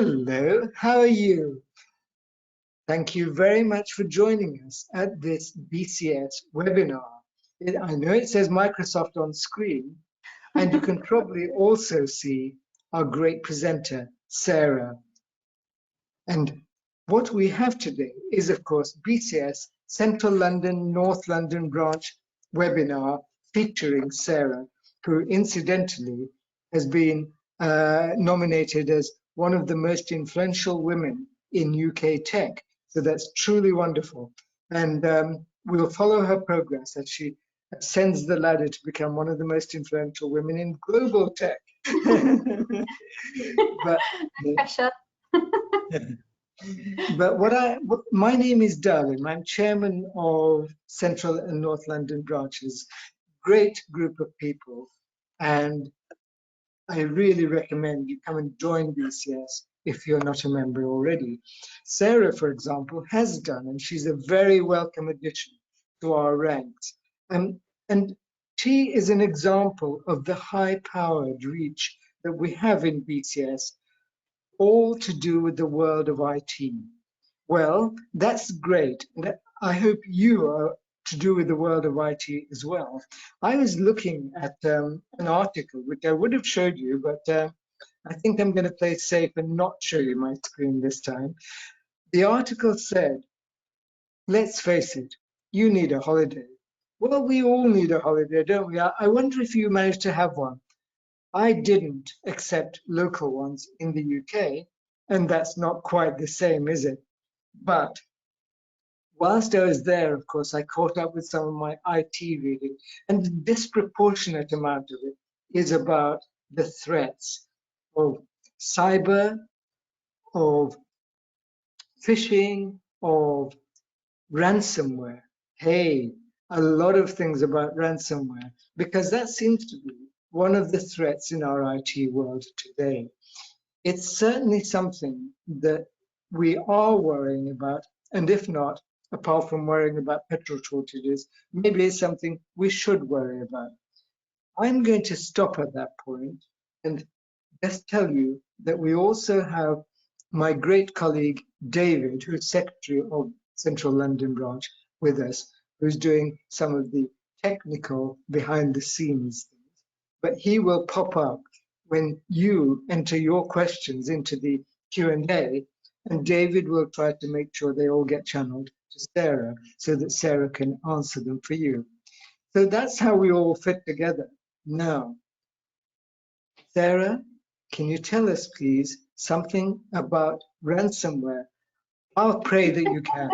Hello, how are you? Thank you very much for joining us at this BCS webinar. I know it says Microsoft on screen, and you can probably also see our great presenter, Sarah. And what we have today is, of course, BCS Central London, North London branch webinar featuring Sarah, who incidentally has been nominated as one of the most influential women in UK tech. So that's truly wonderful. And we'll follow her progress as she ascends the ladder to become one of the most influential women in global tech. But, Pressure. But my name is Darwin. I'm chairman of Central and North London branches. Great group of people, and I really recommend you come and join BCS if you're not a member already. Sarah, for example, has done, and she's a very welcome addition to our ranks. And she is an example of the high-powered reach that we have in BCS, all to do with the world of IT. Well, that's great. I hope you are to do with the world of IT as well. I was looking at an article, which I would have showed you, but I think I'm going to play it safe and not show you my screen this time. The article said, let's face it, you need a holiday. Well, we all need a holiday, don't we? I wonder if you managed to have one. I didn't accept local ones in the UK, and that's not quite the same, is it? But whilst I was there, of course, I caught up with some of my IT reading, and the disproportionate amount of it is about the threats of cyber, of phishing, of ransomware. Hey, a lot of things about ransomware, because that seems to be one of the threats in our IT world today. It's certainly something that we are worrying about, and if not, apart from worrying about petrol shortages, maybe it's something we should worry about. I'm going to stop at that point and just tell you that we also have my great colleague David, who's Secretary of Central London branch, with us, who's doing some of the technical behind the scenes things. But he will pop up when you enter your questions into the Q&A, and David will try to make sure they all get channeled to Sarah so that Sarah can answer them for you. So that's how we all fit together. Now, Sarah, can you tell us, please, something about ransomware? I'll pray that you can.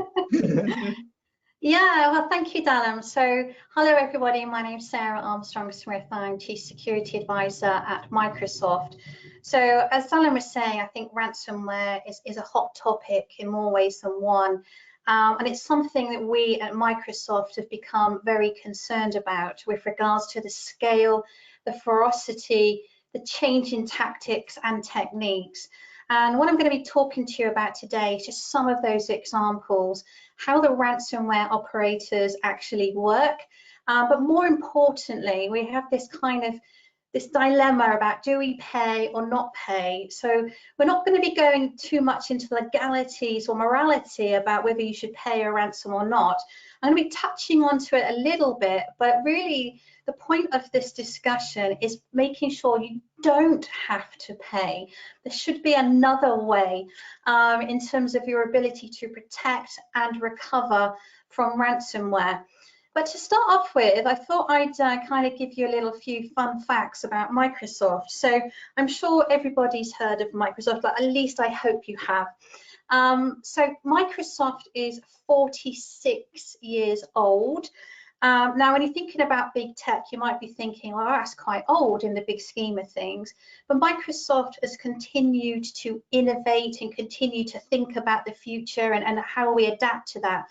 Yeah, well, thank you, Dallam. So, hello, everybody. My name's Sarah Armstrong-Smith. I'm Chief Security Advisor at Microsoft. So, as Dallam was saying, I think ransomware is a hot topic in more ways than one. And it's something that we at Microsoft have become very concerned about with regards to the scale, the ferocity, the change in tactics and techniques. And what I'm going to be talking to you about today is just some of those examples, how the ransomware operators actually work. But more importantly, we have this dilemma about, do we pay or not pay? So we're not going to be going too much into legalities or morality about whether you should pay a ransom or not. I'm going to be touching onto it a little bit, but really the point of this discussion is making sure you don't have to pay. There should be another way in terms of your ability to protect and recover from ransomware. But to start off with, I thought I'd kind of give you a few fun facts about Microsoft. So I'm sure everybody's heard of Microsoft, but at least I hope you have. So Microsoft is 46 years old. Now, when you're thinking about big tech, you might be thinking, well, that's quite old in the big scheme of things. But Microsoft has continued to innovate and continue to think about the future and how we adapt to that.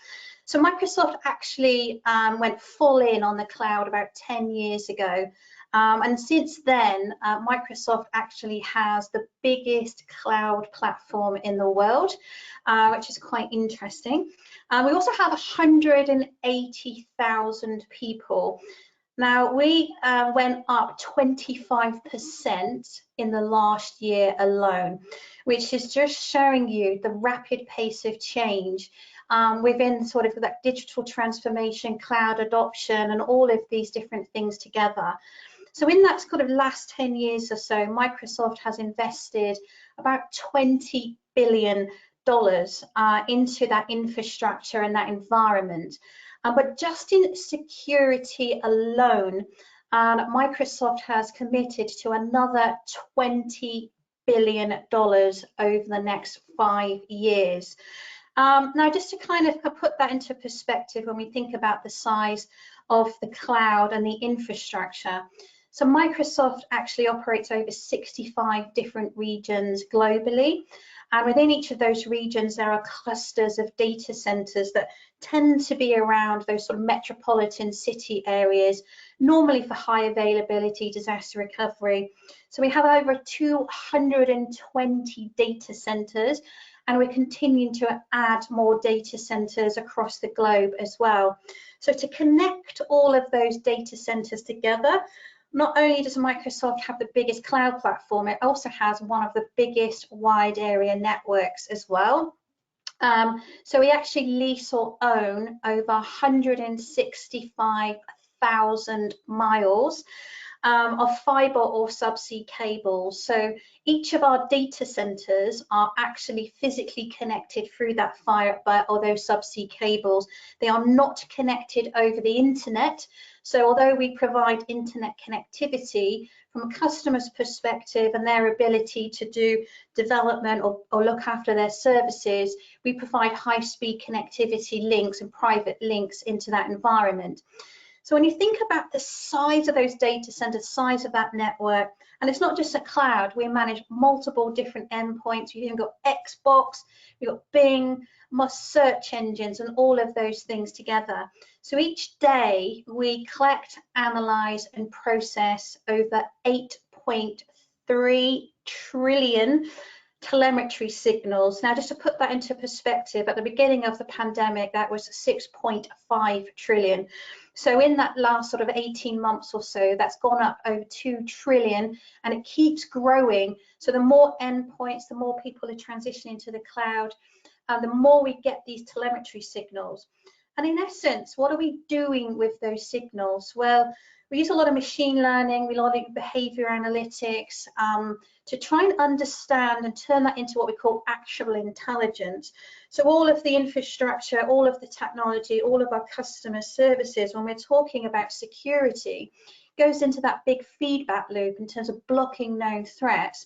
So Microsoft actually went full in on the cloud about 10 years ago. And since then, Microsoft actually has the biggest cloud platform in the world, which is quite interesting. We also have 180,000 people Now, we went up 25% in the last year alone, which is just showing you the rapid pace of change within sort of that digital transformation, cloud adoption, and all of these different things together. So in that sort of last 10 years or so, Microsoft has invested about $20 billion into that infrastructure and that environment. But just in security alone, Microsoft has committed to another $20 billion over the next 5 years. Now, just to kind of put that into perspective, when we think about the size of the cloud and the infrastructure, so Microsoft actually operates over 65 different regions globally. And within each of those regions, there are clusters of data centers that tend to be around those sort of metropolitan city areas, normally for high availability disaster recovery. So we have over 220 data centers, and we're continuing to add more data centers across the globe as well. So to connect all of those data centers together, not only does Microsoft have the biggest cloud platform, it also has one of the biggest wide area networks as well. So we actually lease or own over 165,000 miles of fiber or subsea cables. So each of our data centers are actually physically connected through that fiber or those subsea cables. They are not connected over the internet. So although we provide internet connectivity, from a customer's perspective and their ability to do development or look after their services, we provide high-speed connectivity links and private links into that environment. So when you think about the size of those data centers, size of that network, and it's not just a cloud, we manage multiple different endpoints. We've even got Xbox, we've got Bing, most search engines, and all of those things together. So each day we collect, analyze, and process over 8.3 trillion telemetry signals. Now, just to put that into perspective, at the beginning of the pandemic, that was 6.5 trillion. So in that last sort of 18 months or so, that's gone up over 2 trillion, and it keeps growing. So the more endpoints, the more people are transitioning to the cloud, and the more we get these telemetry signals. And in essence, what are we doing with those signals? Well, we use a lot of machine learning, we lot of behavior analytics to try and understand and turn that into what we call actual intelligence. So all of the infrastructure, all of the technology, all of our customer services, when we're talking about security, goes into that big feedback loop in terms of blocking known threats.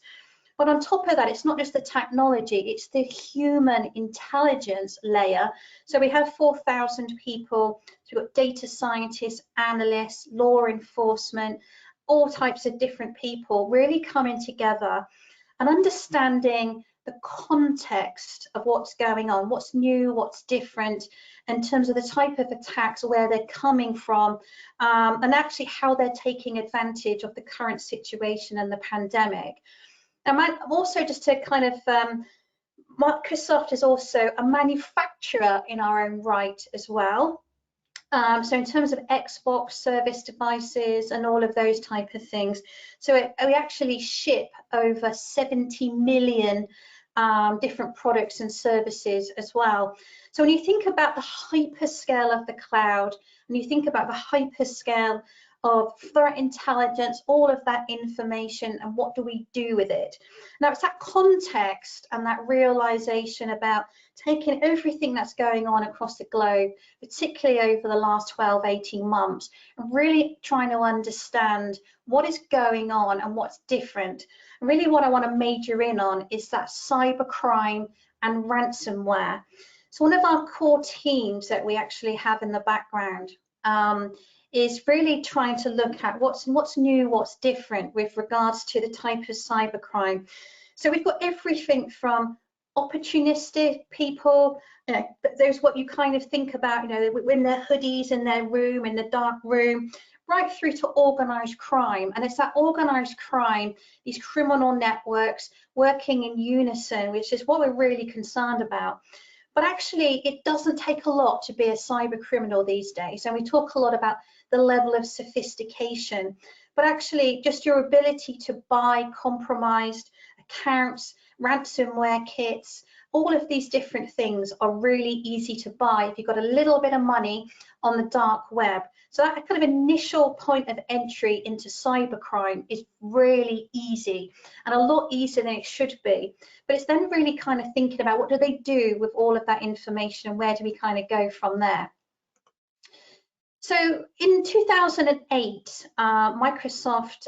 But on top of that, it's not just the technology, it's the human intelligence layer. So we have 4,000 people, so we've got data scientists, analysts, law enforcement, all types of different people really coming together and understanding the context of what's going on, what's new, what's different in terms of the type of attacks, where they're coming from, and actually how they're taking advantage of the current situation and the pandemic. And also, just to kind of, Microsoft is also a manufacturer in our own right as well. So in terms of Xbox service devices and all of those type of things, so we actually ship over 70 million different products and services as well. So when you think about the hyperscale of the cloud, and you think about the hyperscale of threat intelligence, all of that information, and what do we do with it? Now, it's that context and that realization about taking everything that's going on across the globe, particularly over the last 12, 18 months, and really trying to understand what is going on and what's different. And really what I want to major in on is that cybercrime and ransomware. So one of our core teams that we actually have in the background is really trying to look at what's new, what's different with regards to the type of cybercrime. So we've got everything from opportunistic people, you know, those what you kind of think about, you know, in their hoodies in their room, in the dark room, right through to organized crime. And it's that organized crime, these criminal networks working in unison, which is what we're really concerned about. But actually, it doesn't take a lot to be a cyber criminal these days. And we talk a lot about the level of sophistication, but actually just your ability to buy compromised accounts, ransomware kits, all of these different things are really easy to buy if you've got a little bit of money on the dark web. So that kind of initial point of entry into cybercrime is really easy and a lot easier than it should be. But it's then really kind of thinking about what do they do with all of that information and where do we kind of go from there. So in 2008, Microsoft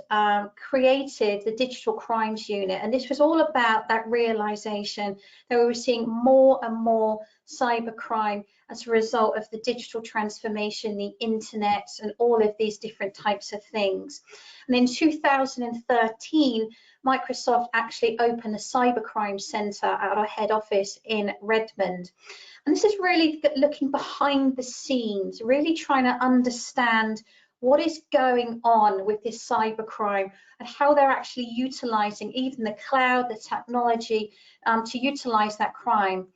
created the Digital Crimes Unit, and this was all about that realization that we were seeing more and more cybercrime as a result of the digital transformation, the internet, and all of these different types of things. And in 2013, Microsoft actually opened a cybercrime center at our head office in Redmond. And this is really looking behind the scenes, really trying to understand what is going on with this cybercrime and how they're actually utilizing even the cloud, the technology to utilize that crime.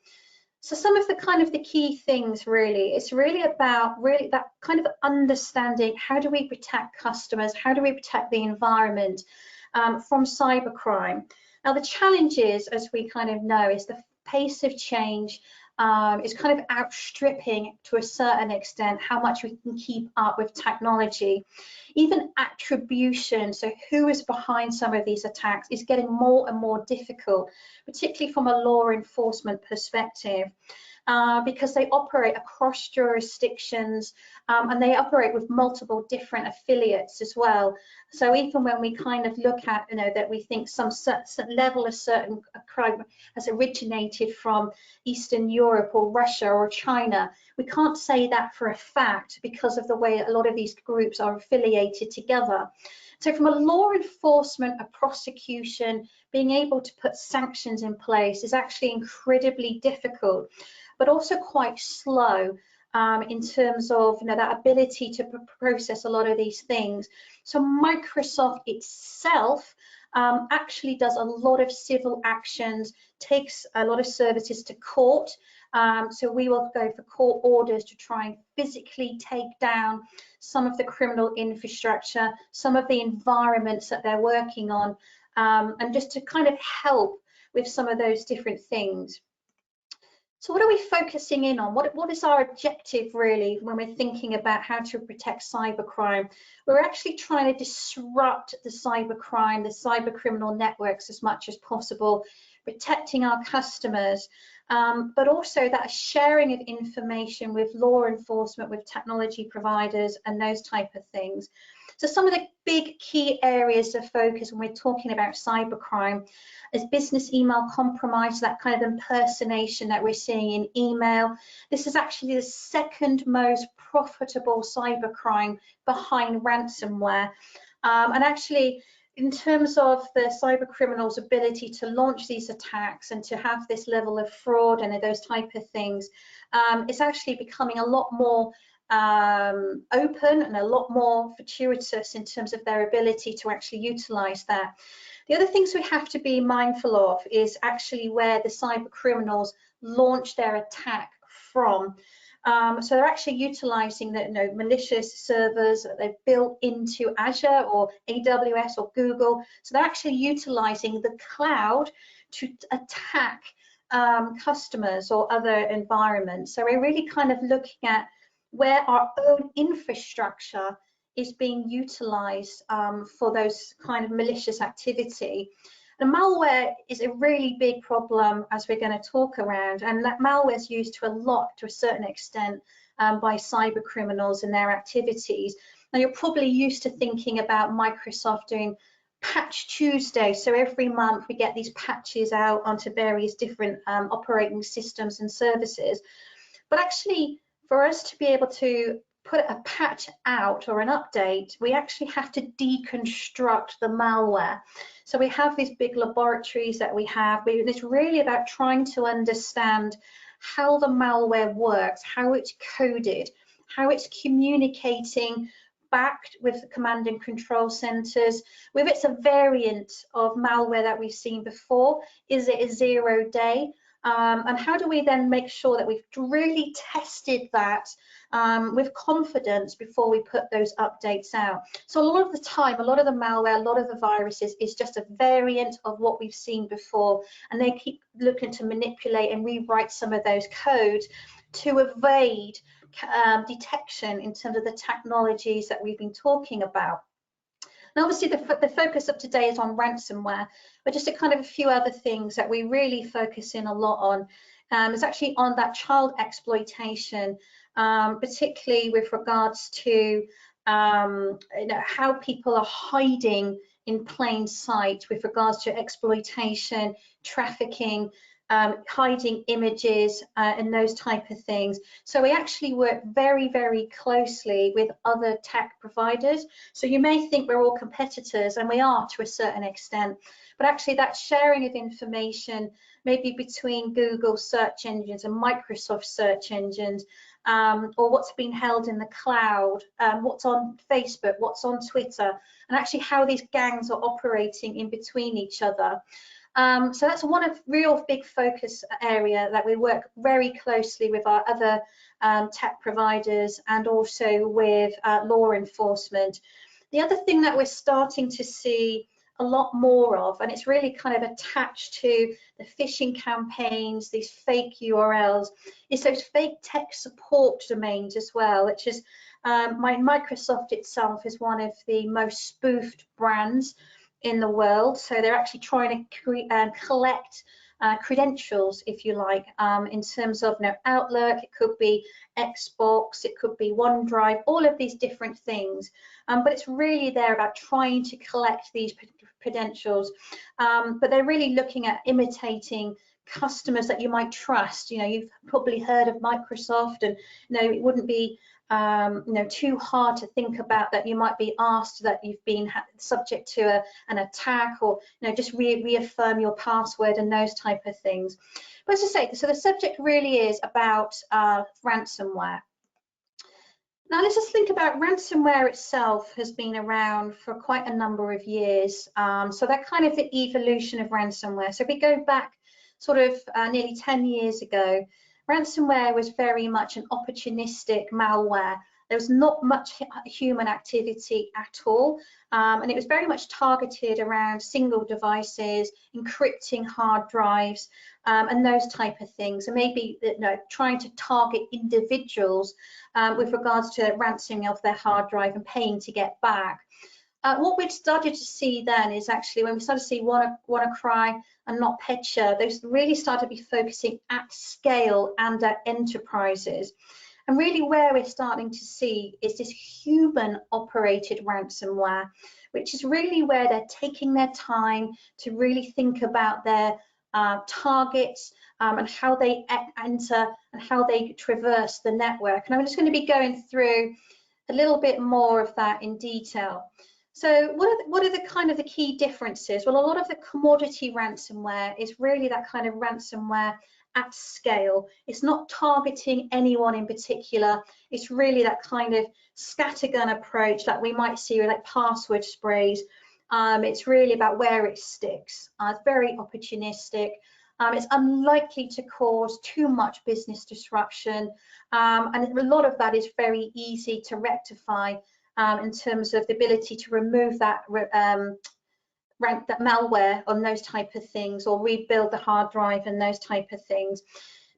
So some of the kind of the key things really, it's really about really that kind of understanding, how do we protect customers, how do we protect the environment from cybercrime. Now the challenge is, as we kind of know, is the pace of change is kind of outstripping to a certain extent how much we can keep up with technology. Even attribution, so who is behind some of these attacks, is getting more and more difficult, particularly from a law enforcement perspective. Because they operate across jurisdictions and they operate with multiple different affiliates as well. So even when we kind of look at, that we think some certain level of certain crime has originated from Eastern Europe or Russia or China, we can't say that for a fact because of the way a lot of these groups are affiliated together. So from a law enforcement, a prosecution, being able to put sanctions in place is actually incredibly difficult, but also quite slow in terms of that ability to process a lot of these things. So Microsoft itself actually does a lot of civil actions, takes a lot of services to court. So we will go for court orders to try and physically take down some of the criminal infrastructure, some of the environments that they're working on, and just to kind of help with some of those different things. So what are we focusing in on? What is our objective really when we're thinking about how to protect cybercrime? We're actually trying to disrupt the cybercrime, the cybercriminal networks as much as possible, protecting our customers, but also that sharing of information with law enforcement, with technology providers and those type of things. So some of the big key areas of focus when we're talking about cybercrime is business email compromise, that kind of impersonation that we're seeing in email. This is actually the second most profitable cybercrime behind ransomware. And actually, in terms of the cyber criminals' ability to launch these attacks and to have this level of fraud and those type of things, it's actually becoming a lot more open and a lot more fortuitous in terms of their ability to actually utilize that. The other things we have to be mindful of is actually where the cyber criminals launch their attack from. So they're actually utilizing the malicious servers that they've built into Azure or AWS or Google. So they're actually utilizing the cloud to attack customers or other environments. So we're really kind of looking at where our own infrastructure is being utilized for those kind of malicious activity. And malware is a really big problem, as we're going to talk around, and that malware is used to a certain extent by cyber criminals and their activities. Now you're probably used to thinking about Microsoft doing Patch Tuesday, so every month we get these patches out onto various different operating systems and services. But actually, for us to be able to put a patch out or an update, we actually have to deconstruct the malware. So we have these big laboratories that we have. It's really about trying to understand how the malware works, how it's coded, how it's communicating back with the command and control centers, whether it's a variant of malware that we've seen before. Is it a 0-day? And how do we then make sure that we've really tested that with confidence before we put those updates out? So a lot of the time, a lot of the malware, a lot of the viruses is just a variant of what we've seen before, and they keep looking to manipulate and rewrite some of those codes to evade detection in terms of the technologies that we've been talking about. And obviously the focus of today is on ransomware, but just a kind of a few other things that we really focus in a lot on is actually on that child exploitation, particularly with regards to how people are hiding in plain sight with regards to exploitation, trafficking, hiding images and those type of things. So we actually work very, very closely with other tech providers. So you may think we're all competitors, and we are to a certain extent, but actually that sharing of information, maybe between Google search engines and Microsoft search engines, or what's been held in the cloud, what's on Facebook, what's on Twitter, and actually how these gangs are operating in between each other. So that's one of real big focus area that we work very closely with our other tech providers and also with law enforcement. The other thing that we're starting to see a lot more of, and it's really kind of attached to the phishing campaigns, these fake URLs, is those fake tech support domains as well, which is Microsoft itself is one of the most spoofed brands in the world. So they're actually trying to collect credentials, if you like, in terms of Outlook, it could be Xbox, it could be OneDrive, all of these different things. But it's really there about trying to collect these credentials. But they're really looking at imitating customers that you might trust. You've probably heard of Microsoft, and it wouldn't be too hard to think about that you might be asked that you've been subject to an attack, or just reaffirm your password and those type of things. But as I say, so the subject really is about ransomware. Now let's just think about ransomware itself. Has been around for quite a number of years, so that kind of the evolution of ransomware. So if we go back sort of nearly 10 years ago, ransomware was very much an opportunistic malware. There was not much human activity at all, and it was very much targeted around single devices, encrypting hard drives, and those type of things, and maybe trying to target individuals with regards to ransoming of their hard drive and paying to get back. What we've started to see then is actually when we started to see WannaCry and NotPetya, those really started to be focusing at scale and at enterprises. And really where we're starting to see is this human operated ransomware, which is really where they're taking their time to really think about their targets and how they enter and how they traverse the network. And I'm just going to be going through a little bit more of that in detail. So what are the kind of the key differences? Well, a lot of the commodity ransomware is really that kind of ransomware at scale. It's not targeting anyone in particular. It's really that kind of scattergun approach that we might see with like password sprays. It's really about where it sticks. It's very opportunistic. It's unlikely to cause too much business disruption, and a lot of that is very easy to rectify in terms of the ability to remove that malware on those type of things, or rebuild the hard drive and those type of things.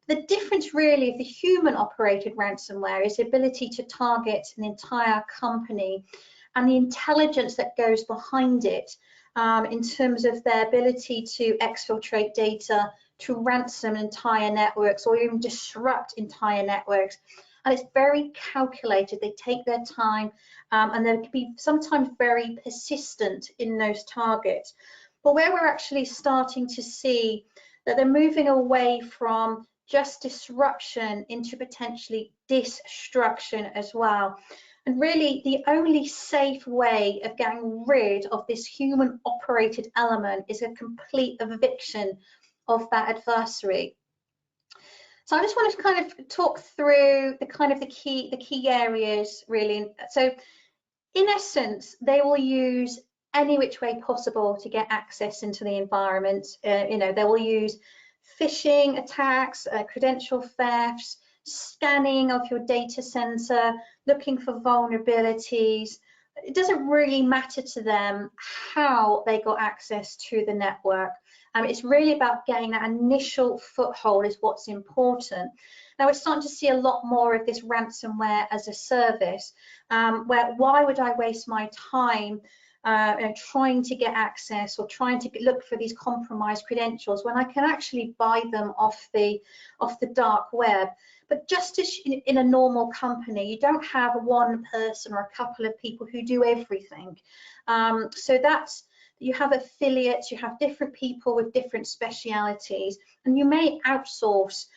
The difference really of the human operated ransomware is the ability to target an entire company and the intelligence that goes behind it in terms of their ability to exfiltrate data, to ransom entire networks, or even disrupt entire networks. And it's very calculated. They take their time, and they can be sometimes very persistent in those targets. But where we're actually starting to see that they're moving away from just disruption into potentially destruction as well. And really the only safe way of getting rid of this human operated element is a complete eviction of that adversary. So I just want to kind of talk through the key areas really. So in essence, they will use any which way possible to get access into the environment. They will use phishing attacks, credential thefts, scanning of your data center, looking for vulnerabilities. It doesn't really matter to them how they got access to the network. It's really about getting that initial foothold is what's important. Now we're starting to see a lot more of this ransomware as a service, where why would I waste my time trying to get access or trying to look for these compromised credentials when I can actually buy them off the dark web. But just as in a normal company, you don't have one person or a couple of people who do everything. So that's, you have affiliates, you have different people with different specialities, and you may outsource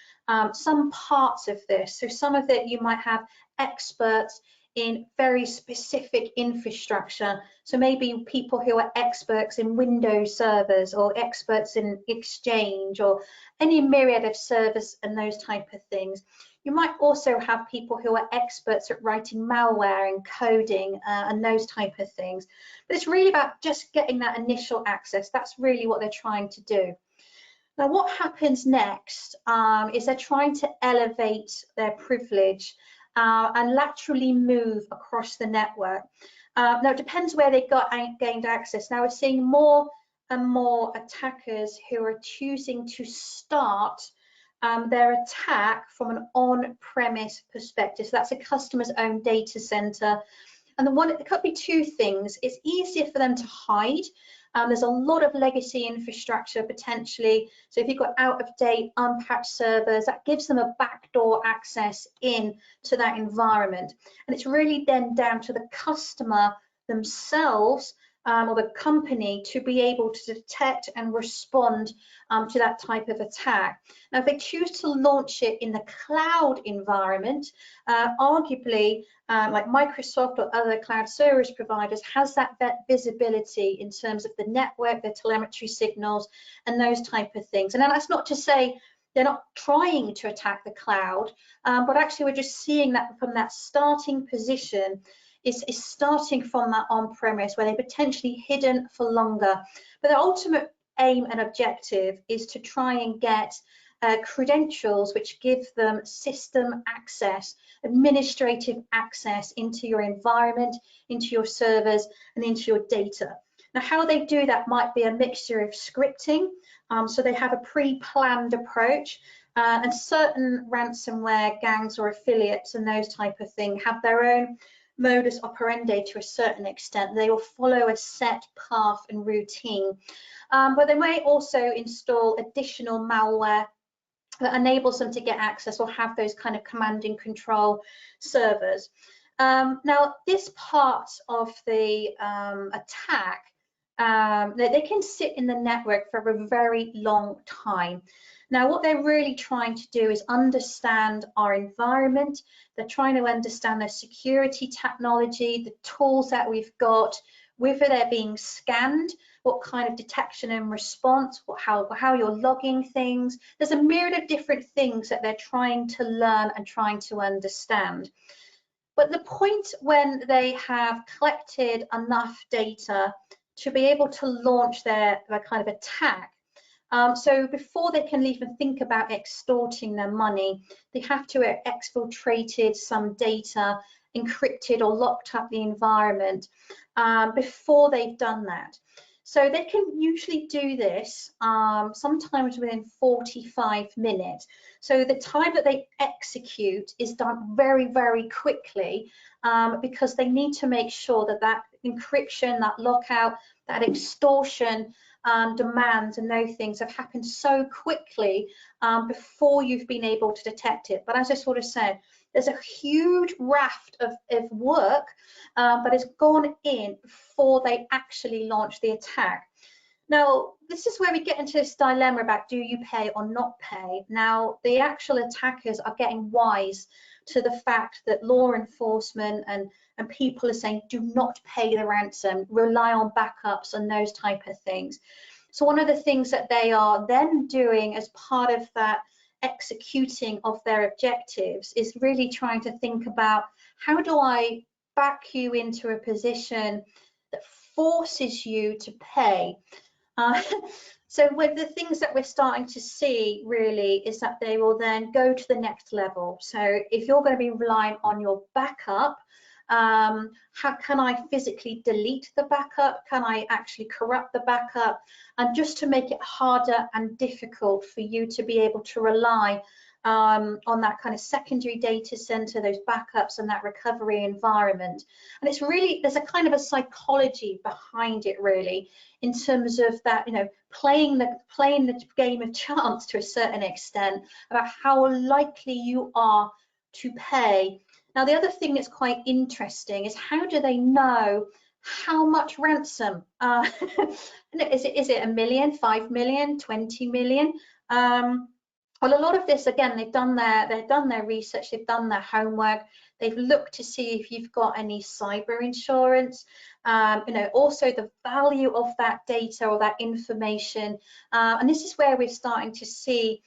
some parts of this. So some of it you might have experts in very specific infrastructure. So maybe people who are experts in Windows servers or experts in Exchange or any myriad of servers and those type of things. You might also have people who are experts at writing malware and coding and those type of things. But it's really about just getting that initial access. That's really what they're trying to do. Now, what happens next is they're trying to elevate their privilege and laterally move across the network. Now, it depends where they gained access. Now, we're seeing more and more attackers who are choosing to start their attack from an on-premise perspective. So that's a customer's own data center. And it could be two things. It's easier for them to hide. There's a lot of legacy infrastructure potentially. So if you've got out-of-date, unpatched servers, that gives them a backdoor access in to that environment. And it's really then down to the customer themselves or the company to be able to detect and respond to that type of attack. Now, if they choose to launch it in the cloud environment, arguably, like Microsoft or other cloud service providers, has that visibility in terms of the network, the telemetry signals, and those type of things. And that's not to say they're not trying to attack the cloud, but actually we're just seeing that from that starting position is starting from that on-premise where they're potentially hidden for longer. But the ultimate aim and objective is to try and get credentials which give them system access, administrative access into your environment, into your servers, and into your data. Now, how they do that might be a mixture of scripting, so they have a pre-planned approach, and certain ransomware gangs or affiliates and those type of things have their own modus operandi to a certain extent. They will follow a set path and routine, but they may also install additional malware that enables them to get access or have those kind of command and control servers. Now, this part of the attack, they can sit in the network for a very long time. Now, what they're really trying to do is understand our environment. They're trying to understand their security technology, the tools that we've got, whether they're being scanned, what kind of detection and response, how you're logging things. There's a myriad of different things that they're trying to learn and trying to understand. But the point when they have collected enough data to be able to launch their kind of attack, so before they can even think about extorting their money, they have to have exfiltrated some data, encrypted or locked up the environment before they've done that. So they can usually do this sometimes within 45 minutes. So the time that they execute is done very, very quickly because they need to make sure that that encryption, that lockout, that extortion demands and those things have happened so quickly before you've been able to detect it. But as I sort of said, there's a huge raft of work that has gone in before they actually launch the attack. Now, this is where we get into this dilemma about do you pay or not pay. Now, the actual attackers are getting wise to the fact that law enforcement and people are saying do not pay the ransom, rely on backups and those type of things. So one of the things that they are then doing as part of that executing of their objectives is really trying to think about how do I back you into a position that forces you to pay. So with the things that we're starting to see really is that they will then go to the next level. So if you're going to be relying on your backup, how can I physically delete the backup? Can I actually corrupt the backup? And just to make it harder and difficult for you to be able to rely on that kind of secondary data center, those backups and that recovery environment. And it's really, there's a kind of a psychology behind it really, in terms of that, you know, playing the game of chance to a certain extent about how likely you are to pay. Now, the other thing that's quite interesting is how do they know how much ransom? Is it 1 million, 5 million, 20 million? Well, a lot of this, again, they've done their research, they've done their homework, they've looked to see if you've got any cyber insurance, you know, also the value of that data or that information. And this is where we're starting to see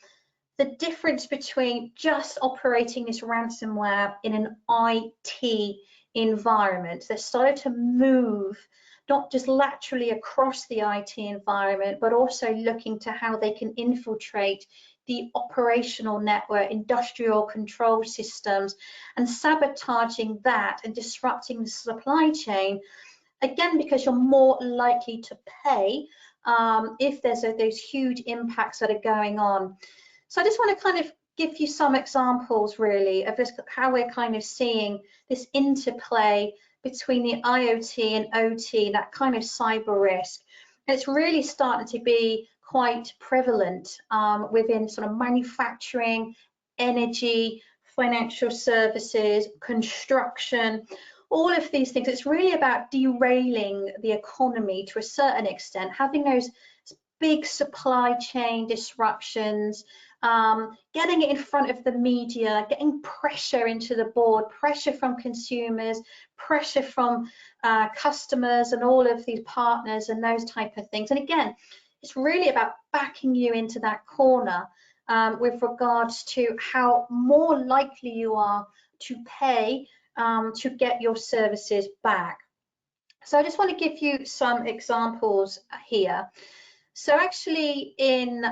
the difference between just operating this ransomware in an IT environment. They've started to move not just laterally across the IT environment, but also looking to how they can infiltrate the operational network, industrial control systems, and sabotaging that and disrupting the supply chain, again, because you're more likely to pay if there's those huge impacts that are going on. So I just want to kind of give you some examples really of this, how we're kind of seeing this interplay between the IoT and OT, that kind of cyber risk. And it's really starting to be quite prevalent within sort of manufacturing, energy, financial services, construction, all of these things. It's really about derailing the economy to a certain extent, having those big supply chain disruptions, getting it in front of the media, getting pressure into the board, pressure from consumers, pressure from customers and all of these partners and those type of things. And again, it's really about backing you into that corner with regards to how more likely you are to pay to get your services back. So I just want to give you some examples here. So actually in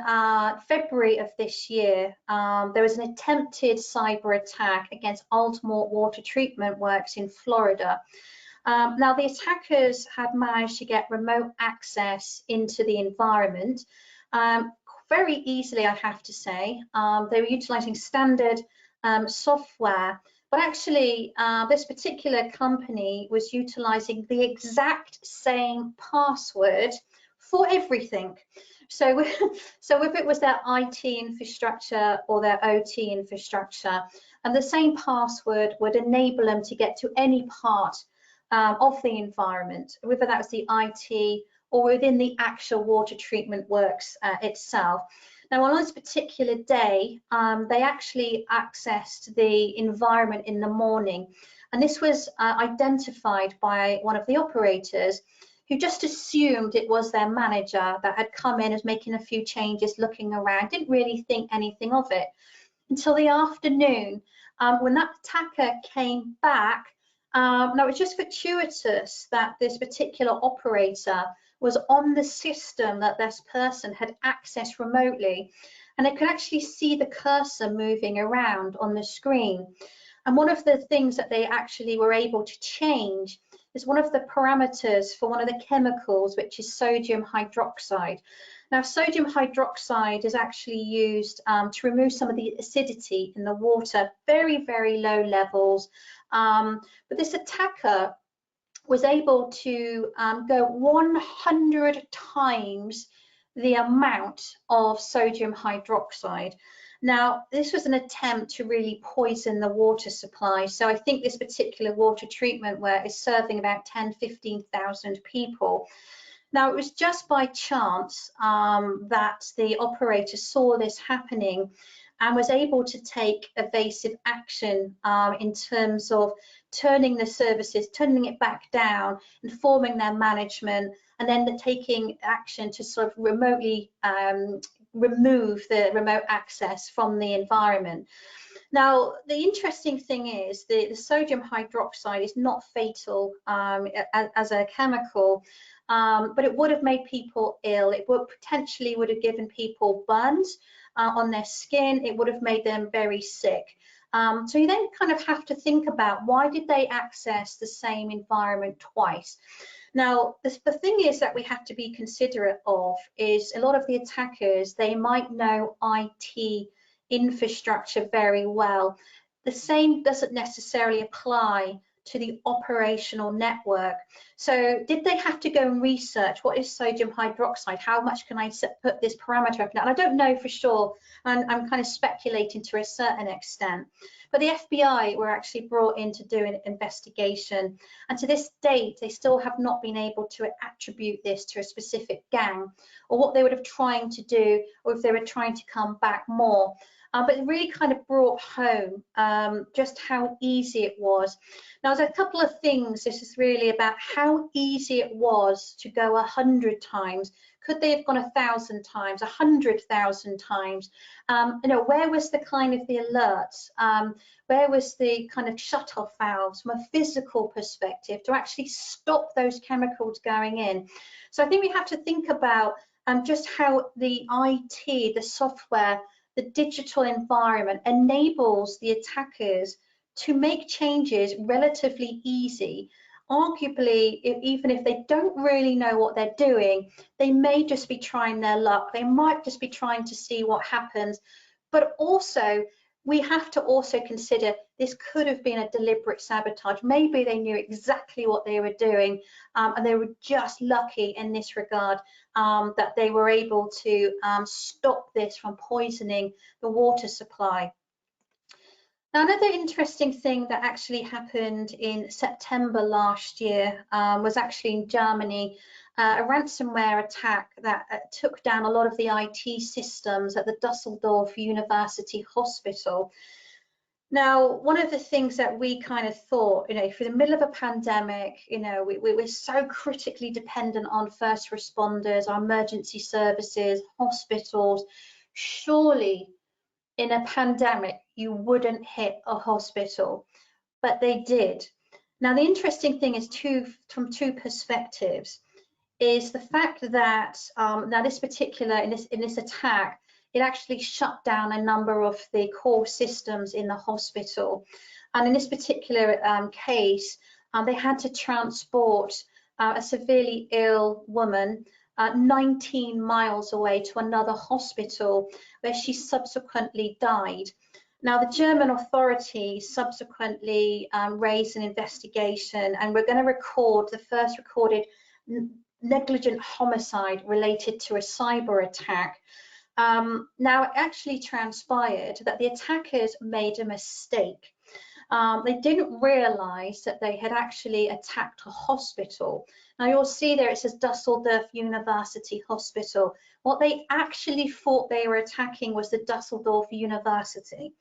February of this year, there was an attempted cyber attack against Altamont Water Treatment Works in Florida. Now the attackers had managed to get remote access into the environment very easily, I have to say. They were utilizing standard software, but actually this particular company was utilizing the exact same password for everything. So if it was their IT infrastructure or their OT infrastructure, and the same password would enable them to get to any part of the environment, whether that was the IT or within the actual water treatment works itself. Now, on this particular day, they actually accessed the environment in the morning, and this was identified by one of the operators, who just assumed it was their manager that had come in, as making a few changes, looking around, didn't really think anything of it until the afternoon when that attacker came back. Now, it was just fortuitous that this particular operator was on the system that this person had accessed remotely, and they could actually see the cursor moving around on the screen. And one of the things that they actually were able to change is one of the parameters for one of the chemicals, which is sodium hydroxide. Now, sodium hydroxide is actually used to remove some of the acidity in the water, very, very low levels. But this attacker was able to go 100 times the amount of sodium hydroxide. Now, this was an attempt to really poison the water supply. So I think this particular water treatment work is serving about 10,000–15,000 people. Now, it was just by chance that the operator saw this happening and was able to take evasive action in terms of turning the services, turning it back down, informing their management, and then taking action to sort of remotely remove the remote access from the environment. Now, the interesting thing is the sodium hydroxide is not fatal as a chemical, but it would have made people ill. It would potentially would have given people burns on their skin. It would have made them very sick. So you then kind of have to think about, why did they access the same environment twice? Now, the thing is that we have to be considerate of is a lot of the attackers, they might know IT infrastructure very well. The same doesn't necessarily apply to the operational network. So did they have to go and research what is sodium hydroxide? How much can I put this parameter up now? And I don't know for sure, and I'm kind of speculating to a certain extent. But the FBI were actually brought in to do an investigation. And to this date, they still have not been able to attribute this to a specific gang, or what they would have trying to do, or if they were trying to come back more. But it really kind of brought home just how easy it was. Now, there's a couple of things. This is really about how easy it was to go 100 times. Could they have gone 1,000 times, 100,000 times? You know, where was the kind of the alerts? Where was the kind of shut-off valves from a physical perspective to actually stop those chemicals going in? So I think we have to think about just how the IT, the software, the digital environment enables the attackers to make changes relatively easy. Arguably, even if they don't really know what they're doing, they may just be trying their luck. They might just be trying to see what happens. But also, we have to also consider this could have been a deliberate sabotage. Maybe they knew exactly what they were doing, and they were just lucky in this regard that they were able to stop this from poisoning the water supply. Now, another interesting thing that actually happened in September last year was actually in Germany, a ransomware attack that took down a lot of the IT systems at the Düsseldorf University Hospital. Now, one of the things that we kind of thought, you know, for the middle of a pandemic, you know, we're so critically dependent on first responders, our emergency services, hospitals. Surely, in a pandemic, you wouldn't hit a hospital, but they did. Now, the interesting thing is from two perspectives, is the fact that now this particular, in this attack, it actually shut down a number of the core systems in the hospital. And in this particular case, they had to transport a severely ill woman 19 miles away to another hospital where she subsequently died. Now, the German authorities subsequently raised an investigation, and we're going to record the first recorded negligent homicide related to a cyber attack. Now, it actually transpired that the attackers made a mistake. They didn't realize that they had actually attacked a hospital. Now, you'll see there it says Düsseldorf University Hospital. What they actually thought they were attacking was the Düsseldorf University.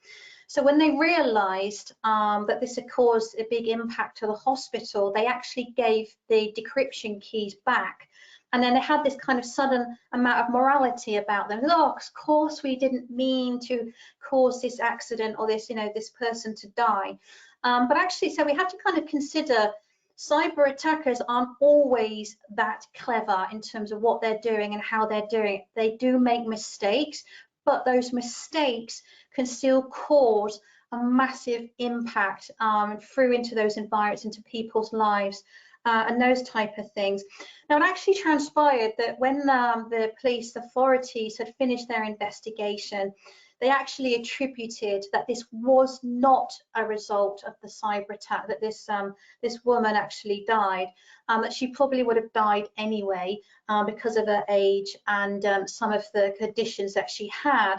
So when they realized that this had caused a big impact to the hospital, they actually gave the decryption keys back. And then they had this kind of sudden amount of morality about them. Oh, of course we didn't mean to cause this accident or this, you know, this person to die. But actually, so we have to kind of consider cyber attackers aren't always that clever in terms of what they're doing and how they're doing it. They do make mistakes, but those mistakes can still cause a massive impact through into those environments, into people's lives. And those type of things. Now, it actually transpired that when the police authorities had finished their investigation, they actually attributed that this was not a result of the cyber attack, that this woman actually died, that she probably would have died anyway because of her age and some of the conditions that she had.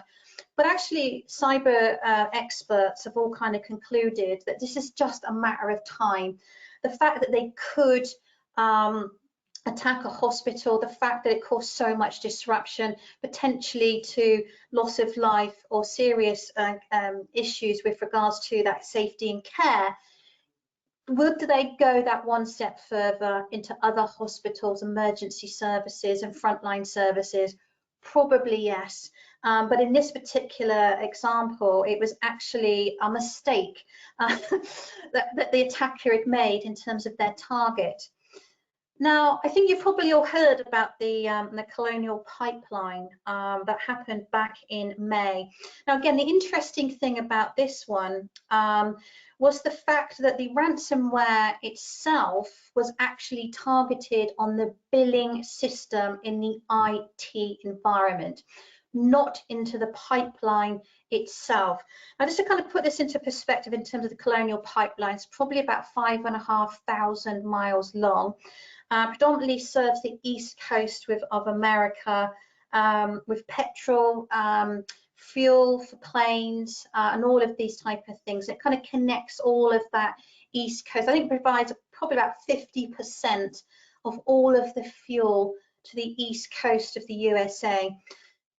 But actually, cyber experts have all kind of concluded that this is just a matter of time. The fact that they could attack a hospital, the fact that it caused so much disruption, potentially to loss of life or serious issues with regards to that safety and care, would they go that one step further into other hospitals, emergency services and frontline services? Probably yes. But in this particular example, it was actually a mistake that the attacker had made in terms of their target. Now, I think you've probably all heard about the Colonial Pipeline that happened back in May. Now, again, the interesting thing about this one was the fact that the ransomware itself was actually targeted on the billing system in the IT environment, not into the pipeline itself. Now, just to kind of put this into perspective in terms of the Colonial Pipeline, it's probably about 5,500 miles long. Predominantly serves the east coast of America with petrol, fuel for planes, and all of these type of things. It kind of connects all of that east coast. I think it provides probably about 50% of all of the fuel to the east coast of the USA.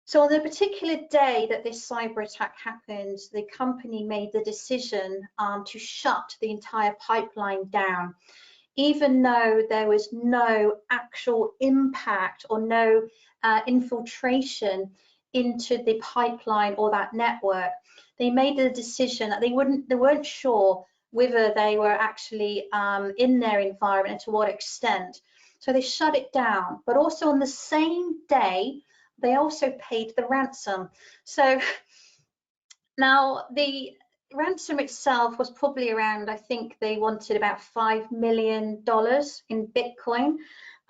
So on the particular day that this cyber attack happened, the company made the decision to shut the entire pipeline down, even though there was no actual impact or no infiltration into the pipeline or that network. They made the decision that they weren't sure whether they were actually in their environment and to what extent. So they shut it down. But also on the same day, they also paid the ransom. So now the ransom itself was probably around, I think they wanted about $5 million in Bitcoin.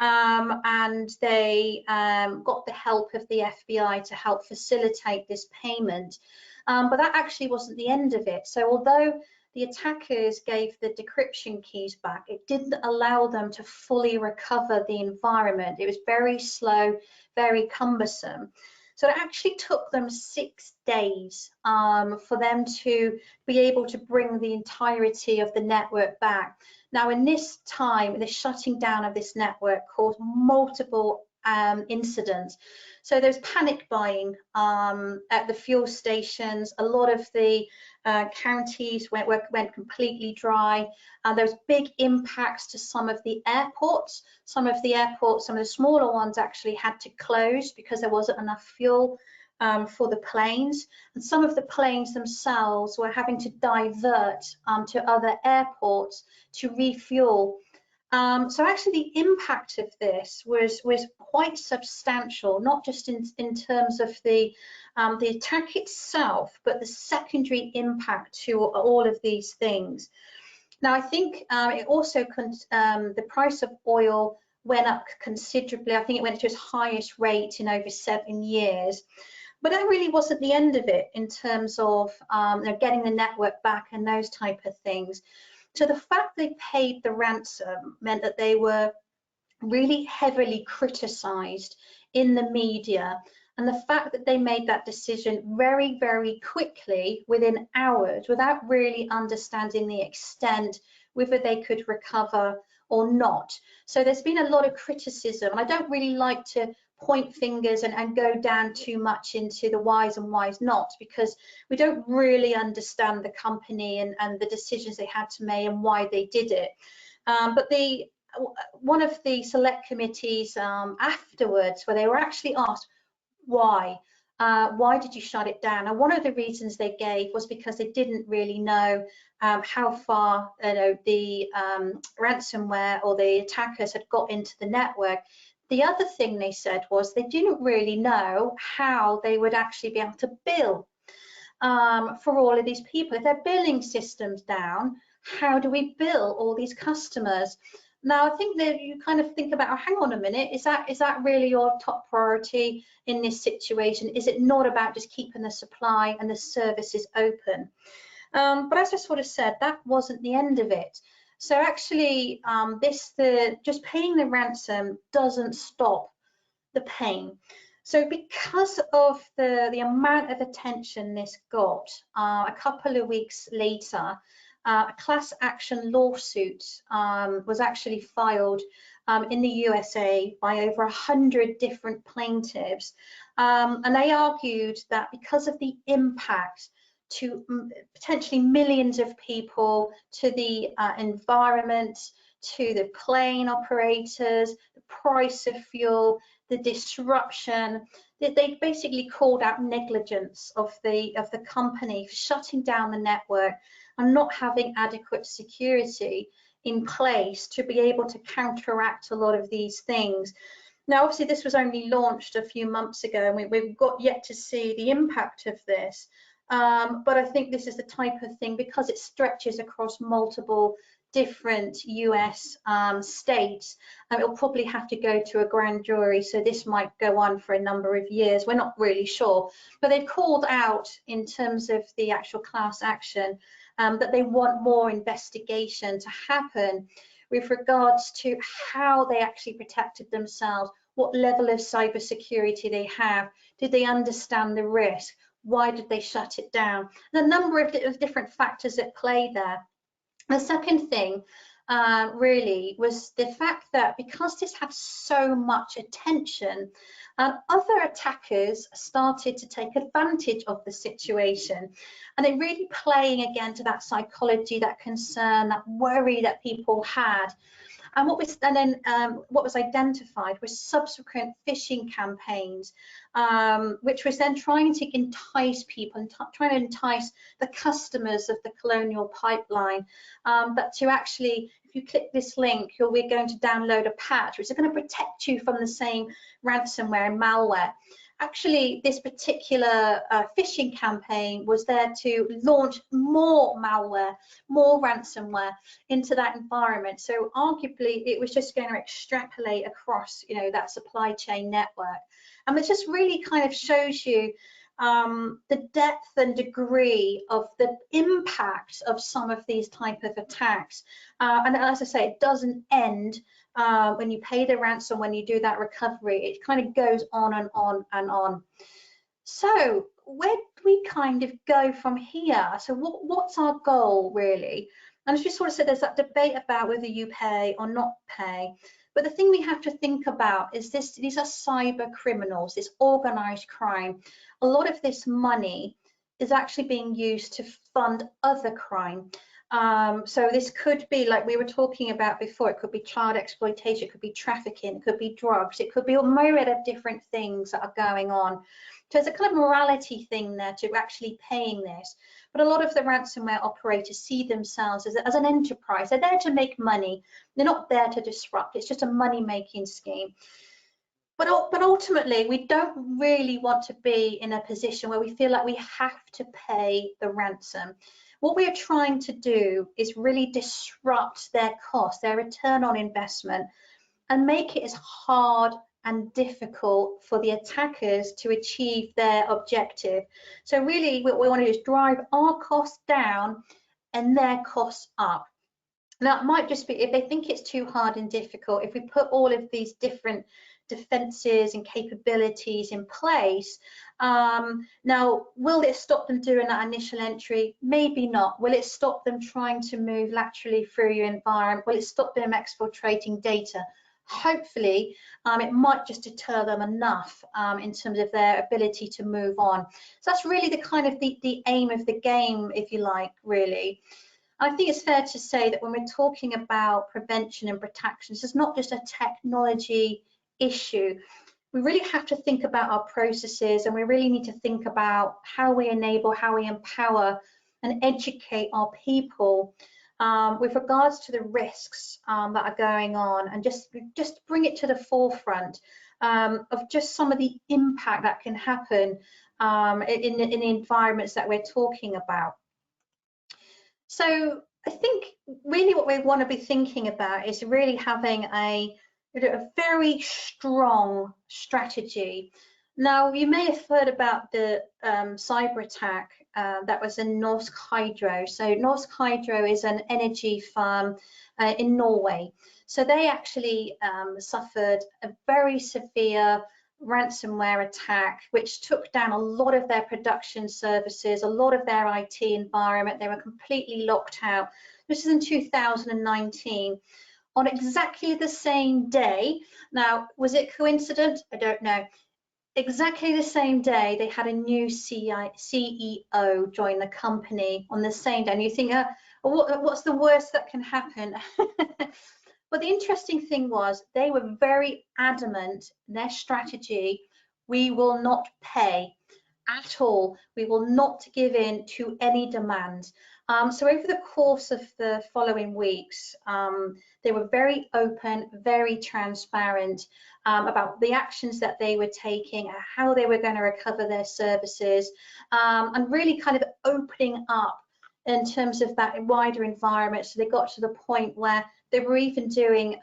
And they got the help of the FBI to help facilitate this payment. But that actually wasn't the end of it. So although the attackers gave the decryption keys back, it didn't allow them to fully recover the environment. It was very slow, very cumbersome. So it actually took them 6 days for them to be able to bring the entirety of the network back. Now, in this time, the shutting down of this network caused multiple incidents. So there's panic buying at the fuel stations. A lot of the counties went completely dry. There was big impacts to some of the airports. Some of the smaller ones actually had to close because there wasn't enough fuel for the planes. And some of the planes themselves were having to divert to other airports to refuel. So actually the impact of this was quite substantial, not just in terms of the attack itself, but the secondary impact to all of these things. Now, I think it also, the price of oil went up considerably. I think it went to its highest rate in over 7 years. But that really wasn't the end of it in terms of getting the network back and those type of things. So the fact they paid the ransom meant that they were really heavily criticized in the media. And the fact that they made that decision very, very quickly, within hours, without really understanding the extent, whether they could recover or not. So there's been a lot of criticism. And I don't really like to point fingers and go down too much into the whys and whys not, because we don't really understand the company and the decisions they had to make and why they did it. But one of the select committees afterwards, where they were actually asked, why did you shut it down? And one of the reasons they gave was because they didn't really know how far the ransomware or the attackers had got into the network. The other thing they said was they didn't really know how they would actually be able to bill for all of these people. If their billing system's down, how do we bill all these customers? Now, I think that you kind of think about, oh, hang on a minute, is that really your top priority in this situation? Is it not about just keeping the supply and the services open? But as I sort of said, that wasn't the end of it. So actually, just paying the ransom doesn't stop the pain. So because of the amount of attention this got, a couple of weeks later, a class action lawsuit was actually filed in the USA by over 100 different plaintiffs. And they argued that because of the impact to potentially millions of people, to the environment, to the plane operators, the price of fuel, the disruption, that they basically called out negligence of the company for shutting down the network and not having adequate security. in place to be able to counteract a lot of these things. Now, obviously, this was only launched a few months ago, and we've got yet to see the impact of this. But I think this is the type of thing, because it stretches across multiple different US states, it'll probably have to go to a grand jury, so this might go on for a number of years. We're not really sure, but they've called out in terms of the actual class action that they want more investigation to happen with regards to how they actually protected themselves, what level of cybersecurity they have, did they understand the risk, why did they shut it down? The number of different factors at play there. The second thing really was the fact that because this had so much attention, other attackers started to take advantage of the situation, and they're really playing again to that psychology, that concern, that worry that people had. And what was identified was subsequent phishing campaigns, which was then trying to entice people and trying to entice the customers of the Colonial Pipeline, but to actually, if you click this link, we're going to download a patch which is going to protect you from the same ransomware and malware. Actually, this particular phishing campaign was there to launch more malware, more ransomware into that environment. So arguably, it was just going to extrapolate across, that supply chain network. And it just really kind of shows you the depth and degree of the impact of some of these type of attacks. And as I say, it doesn't end when you pay the ransom, when you do that recovery. It kind of goes on and on and on. So where do we kind of go from here? So what's our goal really? And as we sort of said, there's that debate about whether you pay or not pay. But the thing we have to think about is these are cyber criminals, this organized crime. A lot of this money is actually being used to fund other crime. So this could be, like we were talking about before, it could be child exploitation, it could be trafficking, it could be drugs, it could be a myriad of different things that are going on. So there's a kind of morality thing there to actually paying this. But a lot of the ransomware operators see themselves as an enterprise. They're there to make money. They're not there to disrupt. It's just a money-making scheme. But ultimately, we don't really want to be in a position where we feel like we have to pay the ransom. What we are trying to do is really disrupt their cost, their return on investment, and make it as hard and difficult for the attackers to achieve their objective. So really what we want to do is drive our costs down and their costs up. Now it might just be, if they think it's too hard and difficult, if we put all of these different defenses and capabilities in place, now will it stop them doing that initial entry? Maybe not. Will it stop them trying to move laterally through your environment? Will it stop them exfiltrating data? Hopefully, it might just deter them enough in terms of their ability to move on. So that's really the kind of the aim of the game, if you like, really. I think it's fair to say that when we're talking about prevention and protection, this is not just a technology issue. We really have to think about our processes, and we really need to think about how we enable, how we empower and educate our people with regards to the risks that are going on, and just bring it to the forefront of just some of the impact that can happen in the environments that we're talking about. So I think really what we want to be thinking about is really having a very strong strategy. Now, you may have heard about the cyber attack that was in Norway Hydro. So Norway Hydro is an energy firm in Norway. So they actually suffered a very severe ransomware attack, which took down a lot of their production services, a lot of their IT environment. They were completely locked out. This is in 2019. On exactly the same day. Now, was it coincident? I don't know. Exactly the same day, they had a new CEO join the company on the same day. And you think, what's the worst that can happen? But the interesting thing was they were very adamant in their strategy, we will not pay. at all. We will not give in to any demands. So over the course of the following weeks, they were very open, very transparent about the actions that they were taking, how they were going to recover their services, and really kind of opening up in terms of that wider environment. So they got to the point where they were even doing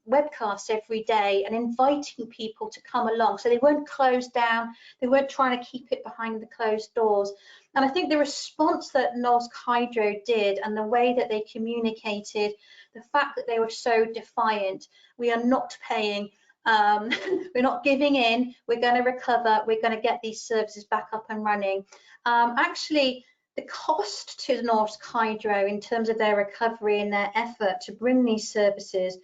webcasts every day and inviting people to come along. So they weren't closed down, they weren't trying to keep it behind the closed doors. And I think the response that Norway Hydro did and the way that they communicated, the fact that they were so defiant, we are not paying, we're not giving in, we're going to recover, we're going to get these services back up and running. Actually, the cost to Norway Hydro in terms of their recovery and their effort to bring these services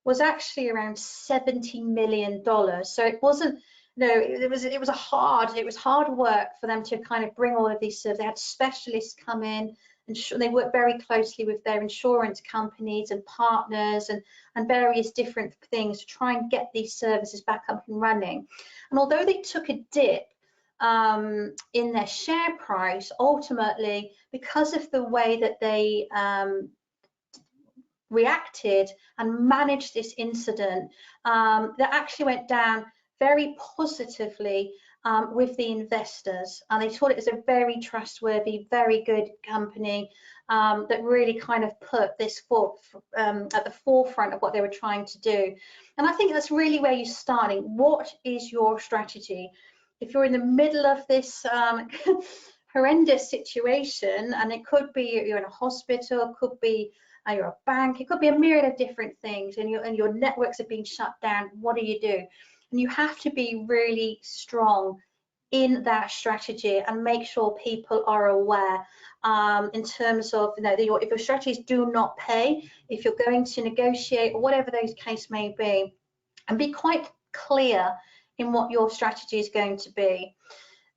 was actually around $70 million. So it wasn't, no, it was hard work for them to kind of bring all of these services. They had specialists come in, and they worked very closely with their insurance companies and partners and various different things to try and get these services back up and running. And although they took a dip in their share price, ultimately, because of the way that they reacted and managed this incident, that actually went down very positively with the investors, and they thought it was a very trustworthy, very good company that really kind of put this at the forefront of what they were trying to do. And I think that's really where you're starting. What is your strategy? If you're in the middle of this horrendous situation, and it could be you're in a hospital, it could be you're a bank, it could be a myriad of different things, and your networks are being shut down, what do you do? And you have to be really strong in that strategy and make sure people are aware in terms of, if your strategies do not pay, if you're going to negotiate or whatever those case may be, and be quite clear in what your strategy is going to be.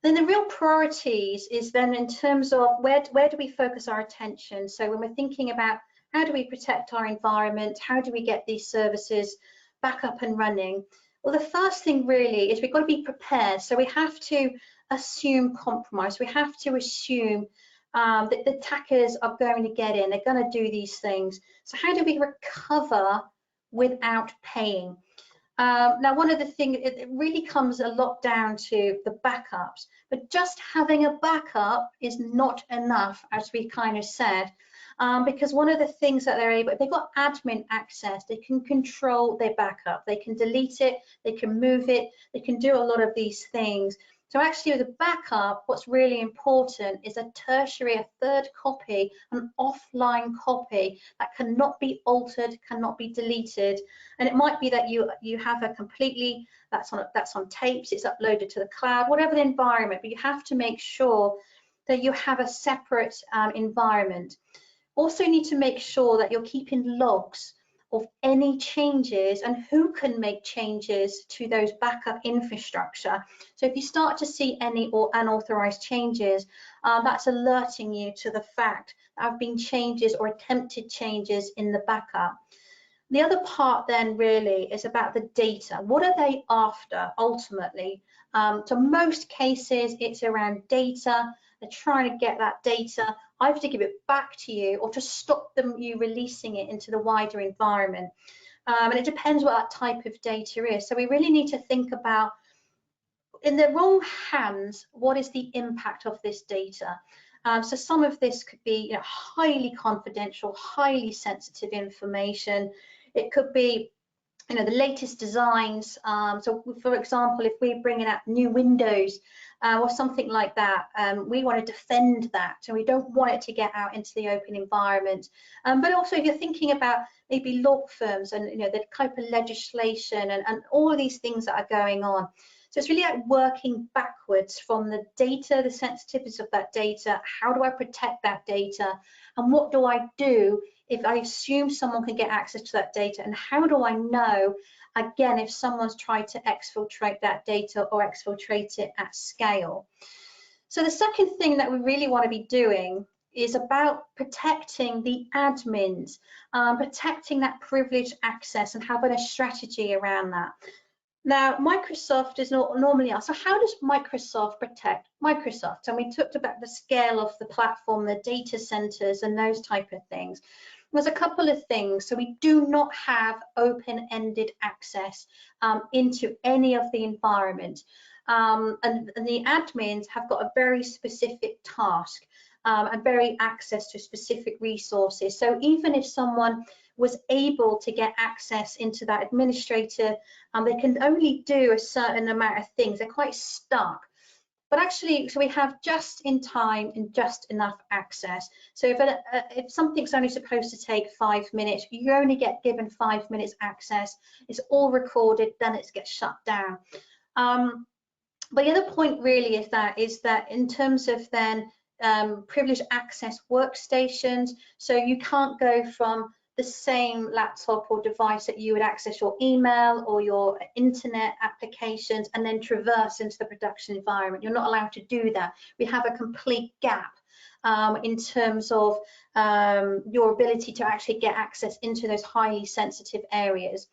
Then the real priorities is then in terms of where do we focus our attention. So when we're thinking about how do we protect our environment, how do we get these services back up and running? Well, the first thing really is we've got to be prepared. So we have to assume compromise. We have to assume that the attackers are going to get in, they're going to do these things. So how do we recover without paying? Now, one of the things, it really comes a lot down to the backups, but just having a backup is not enough, as we kind of said, because one of the things that they're able, if they've got admin access, they can control their backup, they can delete it, they can move it, they can do a lot of these things. So actually with a backup, what's really important is a tertiary, a third copy, an offline copy that cannot be altered, cannot be deleted. And it might be that you have a completely, that's on tapes, it's uploaded to the cloud, whatever the environment, but you have to make sure that you have a separate environment. Also need to make sure that you're keeping logs of any changes and who can make changes to those backup infrastructure. So if you start to see any unauthorized changes, that's alerting you to the fact that there have been changes or attempted changes in the backup. The other part then really is about the data. What are they after ultimately? So most cases it's around data. They're trying to get that data either to give it back to you or to stop you releasing it into the wider environment. And it depends what that type of data is. So we really need to think about, in the wrong hands, what is the impact of this data? So some of this could be highly confidential, highly sensitive information. It could be the latest designs. So for example, if we're bringing out new windows or something like that, we want to defend that, and we don't want it to get out into the open environment. But also if you're thinking about maybe law firms and the type of legislation and all of these things that are going on. So it's really like working backwards from the data, the sensitivities of that data. How do I protect that data? And what do I do if I assume someone can get access to that data? And how do I know, again, if someone's tried to exfiltrate that data or exfiltrate it at scale? So the second thing that we really want to be doing is about protecting the admins, protecting that privileged access and having a strategy around that. Now, Microsoft is not normally asked, so how does Microsoft protect Microsoft? And we talked about the scale of the platform, the data centers, and those type of things. There's a couple of things. So we do not have open-ended access into any of the environment. And the admins have got a very specific task and very access to specific resources. So even if someone was able to get access into that administrator, they can only do a certain amount of things. They're quite stuck. But actually, so we have just in time and just enough access. So if something's only supposed to take 5 minutes, you only get given 5 minutes access. It's all recorded, then it gets shut down. But the other point really is that in terms of then privileged access workstations, so you can't go from the same laptop or device that you would access your email or your internet applications and then traverse into the production environment. You're not allowed to do that. We have a complete gap in terms of your ability to actually get access into those highly sensitive areas.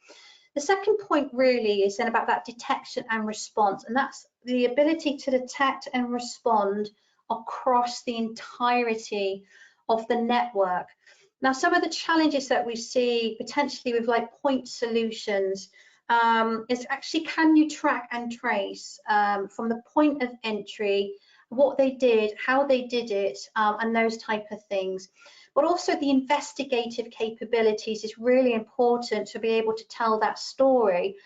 The second point really is then about that detection and response, and that's the ability to detect and respond across the entirety of the network. Now, some of the challenges that we see potentially with like point solutions is actually, can you track and trace from the point of entry, what they did, how they did it, and those type of things. But also the investigative capabilities is really important to be able to tell that story,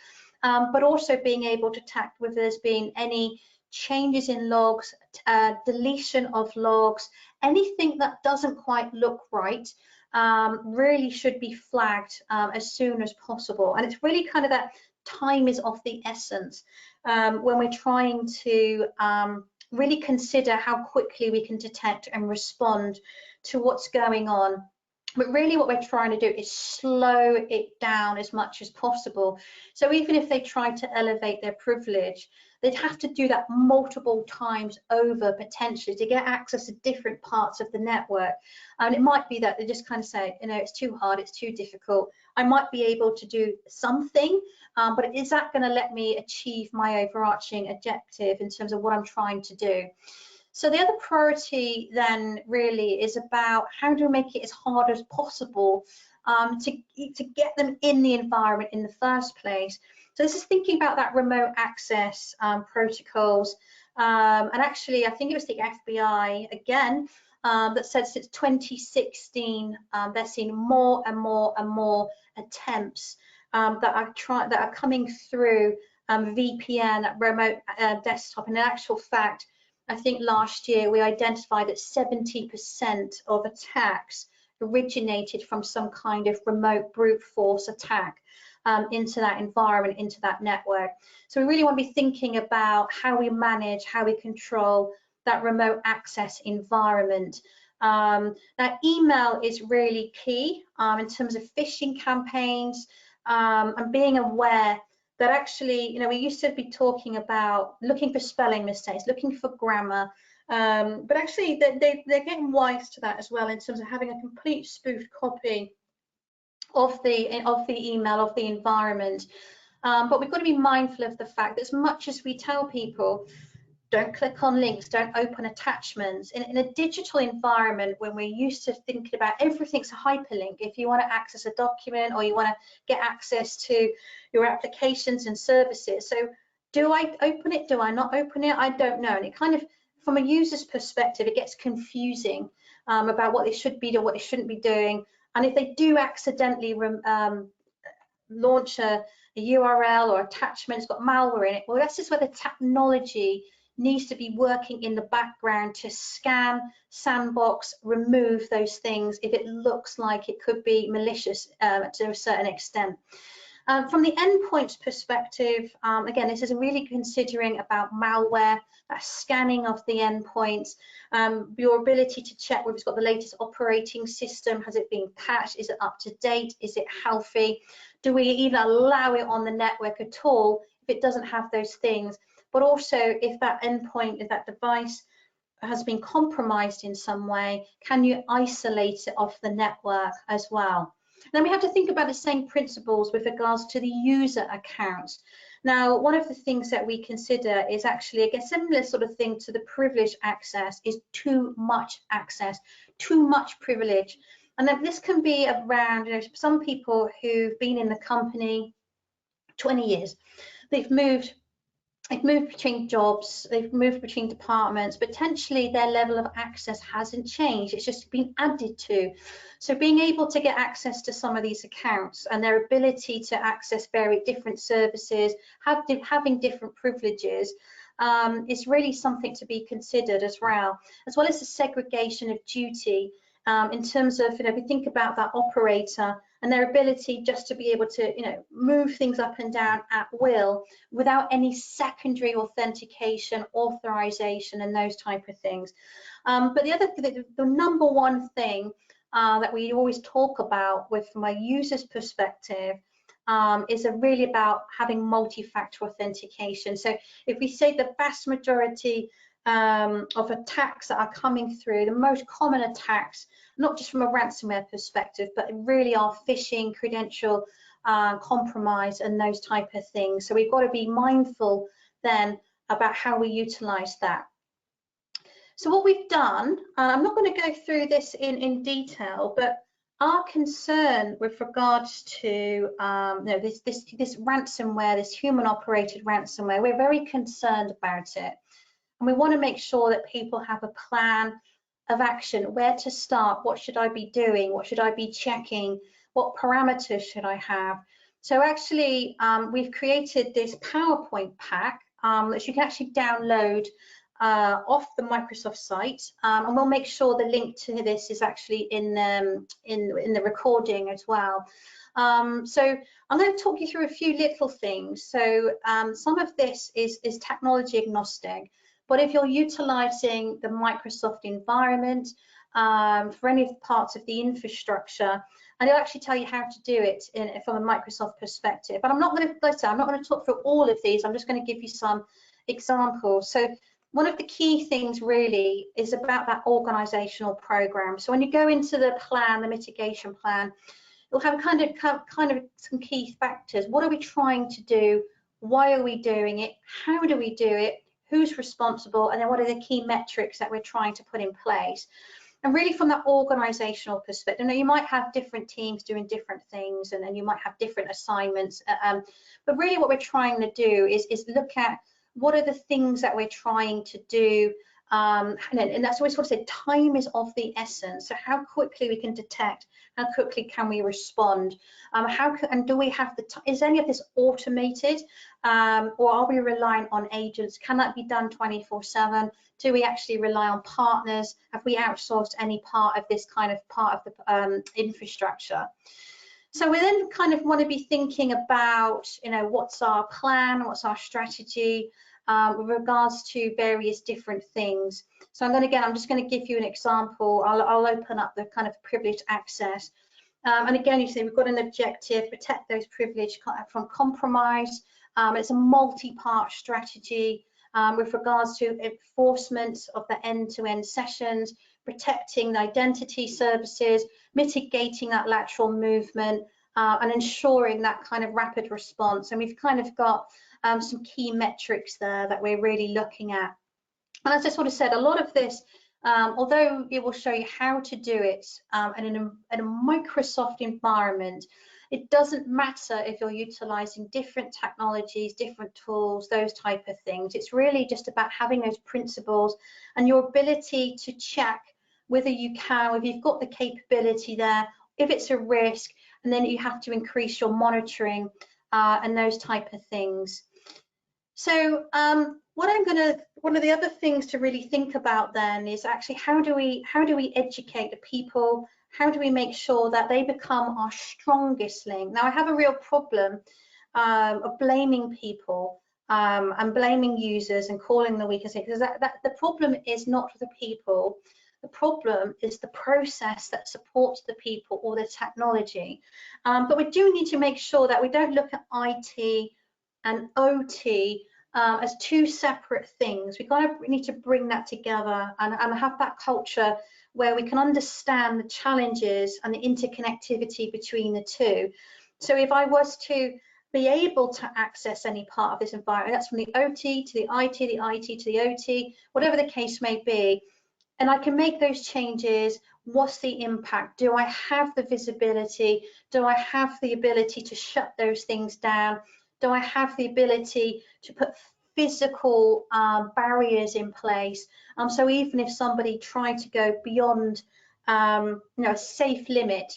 but also being able to track whether there's been any changes in logs, deletion of logs, anything that doesn't quite look right. Really should be flagged as soon as possible. And it's really kind of that time is of the essence when we're trying to really consider how quickly we can detect and respond to what's going on. But really what we're trying to do is slow it down as much as possible. So even if they try to elevate their privilege, they'd have to do that multiple times over potentially to get access to different parts of the network. And it might be that they just kind of say, you know, it's too hard, it's too difficult. I might be able to do something, but is that going to let me achieve my overarching objective in terms of what I'm trying to do? So the other priority then really is about how do we make it as hard as possible to get them in the environment in the first place. So this is thinking about that remote access protocols. And actually, I think it was the FBI, again, that said since 2016, they're seeing more and more and more attempts that are coming through VPN, remote desktop. And in actual fact, I think last year we identified that 70% of attacks originated from some kind of remote brute force attack into that environment, into that network. So we really want to be thinking about how we manage, how we control that remote access environment. Now, email is really key in terms of phishing campaigns and being aware that actually, you know, we used to be talking about looking for spelling mistakes, looking for grammar, but actually they're getting wise to that as well in terms of having a complete spoofed copy of the email, of the environment. But we've got to be mindful of the fact that as much as we tell people, don't click on links, don't open attachments. In a digital environment, when we're used to thinking about everything's a hyperlink, if you want to access a document or you want to get access to your applications and services. So do I open it? Do I not open it? I don't know. And it kind of, from a user's perspective, it gets confusing about what they should be doing, what they shouldn't be doing. And if they do accidentally launch a URL or attachment, it's got malware in it, well, that's just where the technology needs to be working in the background to scan, sandbox, remove those things if it looks like it could be malicious to a certain extent. From the endpoints perspective, again, this is really considering about malware, that scanning of the endpoints, your ability to check whether it's got the latest operating system, has it been patched, is it up to date, is it healthy, do we even allow it on the network at all if it doesn't have those things, but also if that endpoint, if that device has been compromised in some way, can you isolate it off the network as well? Then we have to think about the same principles with regards to the user accounts. Now, one of the things that we consider is actually, again, similar sort of thing to the privileged access, is too much access, too much privilege. And that this can be around, some people who've been in the company 20 years, they've moved between jobs, they've moved between departments, potentially their level of access hasn't changed, it's just been added to. So being able to get access to some of these accounts and their ability to access very different services, having different privileges, is really something to be considered as well as the segregation of duty. In terms of, we think about that operator and their ability just to be able to, move things up and down at will without any secondary authentication, authorization, and those type of things. But the number one thing that we always talk about from a user's perspective is really about having multi-factor authentication. So if we say the vast majority of attacks that are coming through, the most common attacks, not just from a ransomware perspective, but really are phishing, credential compromise, and those type of things. So we've got to be mindful then about how we utilize that. So what we've done, I'm not going to go through this in detail, but our concern with regards to this ransomware, this human-operated ransomware, we're very concerned about it. And we want to make sure that people have a plan of action, where to start, what should I be doing, what should I be checking, what parameters should I have. So actually, we've created this PowerPoint pack that you can actually download off the Microsoft site, and we'll make sure the link to this is actually in the recording as well. So I'm going to talk you through a few little things. So some of this is technology agnostic. But if you're utilizing the Microsoft environment for any parts of the infrastructure, and it'll actually tell you how to do it from a Microsoft perspective. But I'm not going to talk through all of these. I'm just going to give you some examples. So one of the key things really is about that organizational program. So when you go into the plan, the mitigation plan, you'll have kind of some key factors. What are we trying to do? Why are we doing it? How do we do it? Who's responsible, and then what are the key metrics that we're trying to put in place? And really from that organizational perspective, now you might have different teams doing different things, and then you might have different assignments, but really what we're trying to do is look at what are the things that we're trying to do, and that's always what I said, time is of the essence. So how quickly we can detect, how quickly can we respond, and do we have is any of this automated, or are we relying on agents? Can that be done 24/7? Do we actually rely on partners? Have we outsourced any part of this part of the infrastructure? So we then kind of want to be thinking about, what's our plan, what's our strategy with regards to various different things. So I'm just going to give you an example. I'll open up the kind of privileged access. And again, you see we've got an objective: protect those privileged from compromise. It's a multi-part strategy with regards to enforcement of the end-to-end sessions, protecting the identity services, mitigating that lateral movement, and ensuring that kind of rapid response. And we've kind of got some key metrics there that we're really looking at. And as I sort of said, a lot of this, although it will show you how to do it in a Microsoft environment, it doesn't matter if you're utilizing different technologies, different tools, those type of things. It's really just about having those principles and your ability to check whether you can, if you've got the capability there, if it's a risk, and then you have to increase your monitoring and those type of things. So one of the other things to really think about then is actually how do we educate the people? How do we make sure that they become our strongest link? Now, I have a real problem of blaming people and blaming users and calling the weakest link, because the problem is not the people. The problem is the process that supports the people or the technology. But we do need to make sure that we don't look at IT and OT as two separate things. We need to bring that together and have that culture where we can understand the challenges and the interconnectivity between the two. So if I was to be able to access any part of this environment. That's from the OT to the IT, the IT to the OT, whatever the case may be. And I can make those changes. What's the impact? Do I have the visibility? Do I have the ability to shut those things down? Do I have the ability to put physical barriers in place? So even if somebody tried to go beyond a safe limit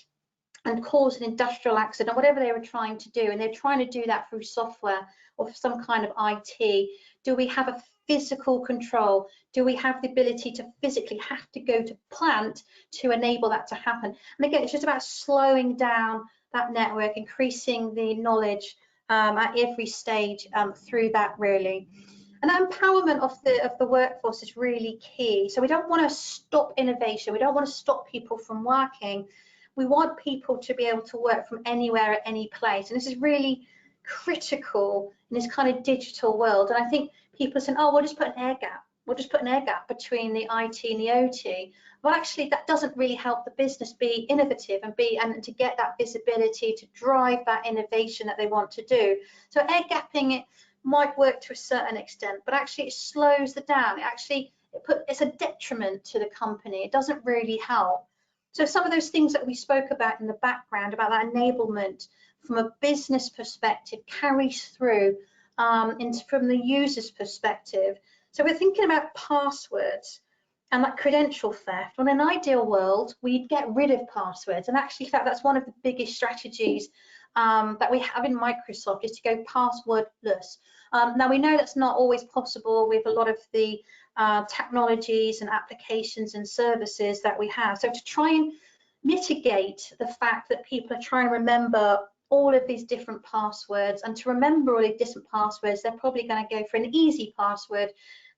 and cause an industrial accident, whatever they were trying to do, and they're trying to do that through software or some kind of IT, do we have a physical control? Do we have the ability to physically have to go to plant to enable that to happen? And again, it's just about slowing down that network, increasing the knowledge at every stage through that, really. And that empowerment of the workforce is really key. So we don't want to stop innovation. We don't want to stop people from working. We want people to be able to work from anywhere at any place. And this is really critical in this kind of digital world. And I think people are saying, oh, we'll just put an air gap. We'll just put an air gap between the IT and the OT. But actually, that doesn't really help the business be innovative and to get that visibility, to drive that innovation that they want to do. So air gapping, it might work to a certain extent, but actually it slows it down. It's a detriment to the company. It doesn't really help. So some of those things that we spoke about in the background, about that enablement from a business perspective, carries through from the user's perspective. So we're thinking about passwords and that credential theft. Well, in an ideal world, we'd get rid of passwords. And actually, in fact, that's one of the biggest strategies that we have in Microsoft, is to go passwordless. Now, we know that's not always possible with a lot of the technologies and applications and services that we have. So to try and mitigate the fact that people are trying to remember all of these different passwords, and to remember all these different passwords, they're probably going to go for an easy password